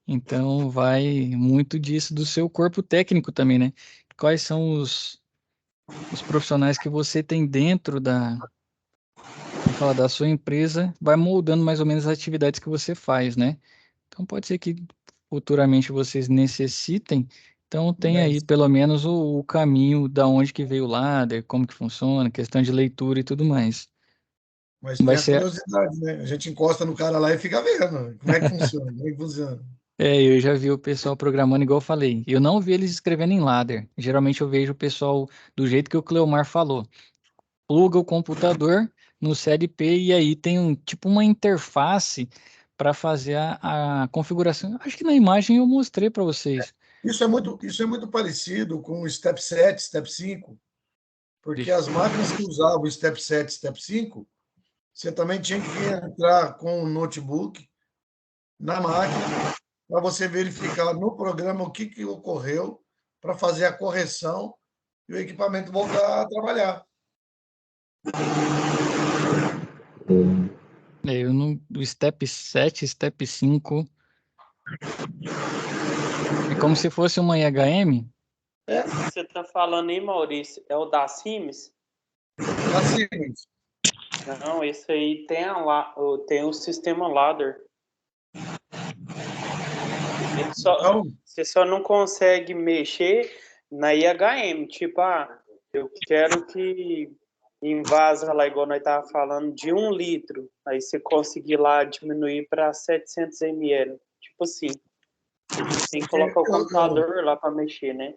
Então vai muito disso do seu corpo técnico também, né? Quais são os profissionais que você tem dentro vamos falar, da sua empresa, vai moldando mais ou menos as atividades que você faz, né? Então pode ser que futuramente vocês necessitem, então tem aí pelo menos o caminho da onde que veio o ladder, como que funciona, questão de leitura e tudo mais. Mas tem Vai a ser, curiosidade, né? A gente encosta no cara lá e fica vendo como é que funciona, como é que funciona. eu já vi o pessoal programando igual eu falei. Eu não vi eles escrevendo em ladder. Geralmente eu vejo o pessoal do jeito que o Cleomar falou. Pluga o computador no CLP e aí tem tipo uma interface para fazer a configuração. Acho que na imagem eu mostrei para vocês. Isso é muito parecido com o Step 7, Step 5, porque Deixa- as máquinas que usavam o Step 7, Step 5, você também tinha que entrar com o notebook na máquina para você verificar no programa o que ocorreu para fazer a correção e o equipamento voltar a trabalhar. Eu não, do Step 7, Step 5, é como se fosse uma IHM. Você tá falando aí, Maurício, é o da Sims? Assim, Não, esse aí tem o sistema ladder. então, Você só não consegue mexer na IHM. Tipo, eu quero que invasa lá, igual nós tava falando, de 1 litro. Aí você conseguir lá diminuir para 700 ml. Tipo assim. Tem que colocar o computador lá para mexer, né?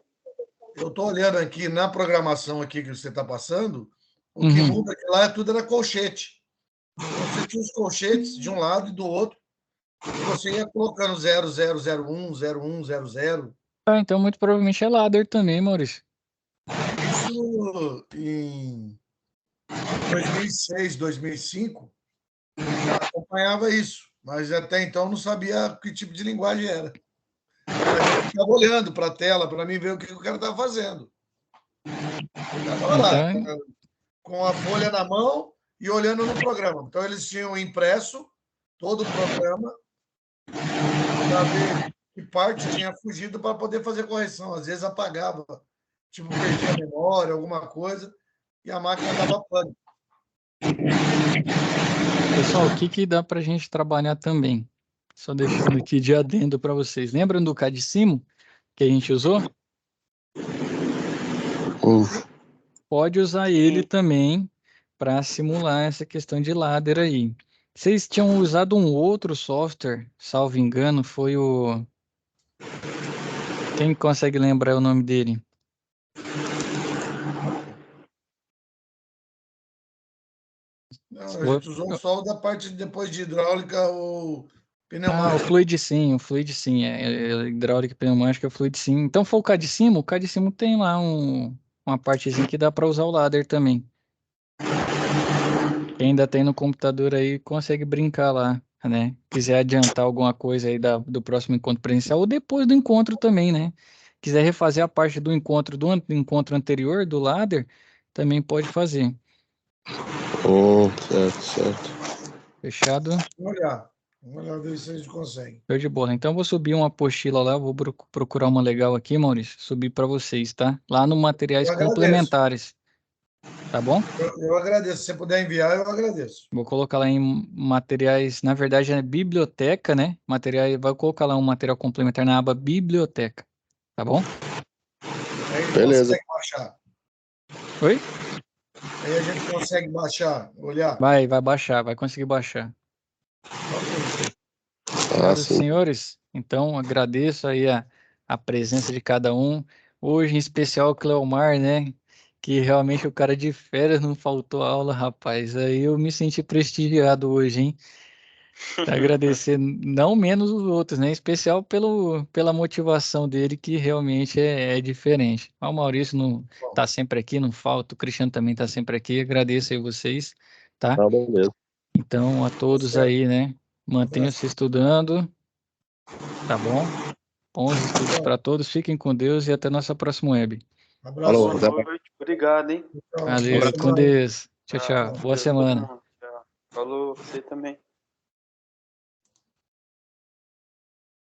eu estou olhando aqui na programação aqui que você está passando, o que Uhum. muda é que lá tudo era colchete. Então, você tinha os colchetes de um lado e do outro, e você ia colocando 0001, 0100. Então muito provavelmente é ladder também, Maurício. Isso em 2006, 2005, já acompanhava isso, mas até então não sabia que tipo de linguagem era. Mas eu ficava olhando para a tela para mim ver o que o cara estava fazendo. O cara estava lá, Então, com a folha na mão e olhando no programa. Então, eles tinham impresso todo o programa para ver que parte tinha fugido para poder fazer correção. Às vezes apagava, tipo, perdia a memória, alguma coisa, e a máquina dava pane. pessoal, o que que dá para a gente trabalhar também? Só deixando aqui de adendo para vocês. Lembram do Cadicimo que a gente usou? Pode usar ele Sim. também para simular essa questão de ladder aí. Vocês tinham usado um outro software, salvo engano, foi o. Quem consegue lembrar o nome dele? Não, a gente usou só o da parte depois de hidráulica, Ah, o pneumática. fluid sim, é hidráulica e pneumática, é fluid sim. Então foi o K de cima tem lá uma partezinha que dá para usar o ladder também. Quem ainda tem no computador aí consegue brincar lá, né? Quiser adiantar alguma coisa aí do próximo encontro presencial ou depois do encontro também, né? Quiser refazer a parte do encontro encontro anterior do ladder, também pode fazer. Certo, certo. Fechado? Vamos olhar, ver se a gente consegue. Show de bola. Então eu vou subir uma apostila lá, vou procurar uma legal aqui, Maurício, subir para vocês, tá? Lá no materiais Eu agradeço. complementares, tá bom? Eu agradeço. Se você puder enviar, eu agradeço. Vou colocar lá em materiais, na verdade é biblioteca, né? Materiais, vai colocar lá um material complementar na aba biblioteca, tá bom? Aí a gente Beleza. consegue baixar. Oi? Aí a gente consegue baixar, olhar. Vai baixar, vai conseguir baixar. Ok. Obrigado, Sim. senhores. Então, agradeço aí a presença de cada um. Hoje, em especial, o Cleomar, né? Que realmente o cara de férias não faltou aula, rapaz. Aí eu me senti prestigiado hoje, hein? Agradecer não menos os outros, né? Em especial pela motivação dele, que realmente é diferente. O Maurício não tá sempre aqui, não falta. O Cristiano também tá sempre aqui. Agradeço aí vocês, tá? Tá, beleza. Então, a todos certo. aí, né? Mantenham-se estudando, tá bom? Bons estudos para todos. Fiquem com Deus e até nossa próxima web. Abraço. Falou, Boa noite. Obrigado, hein? Tchau. Valeu, com Deus. Tchau, tchau. Abraço. Boa Deus, todo semana. mundo. Tchau. Falou, você também.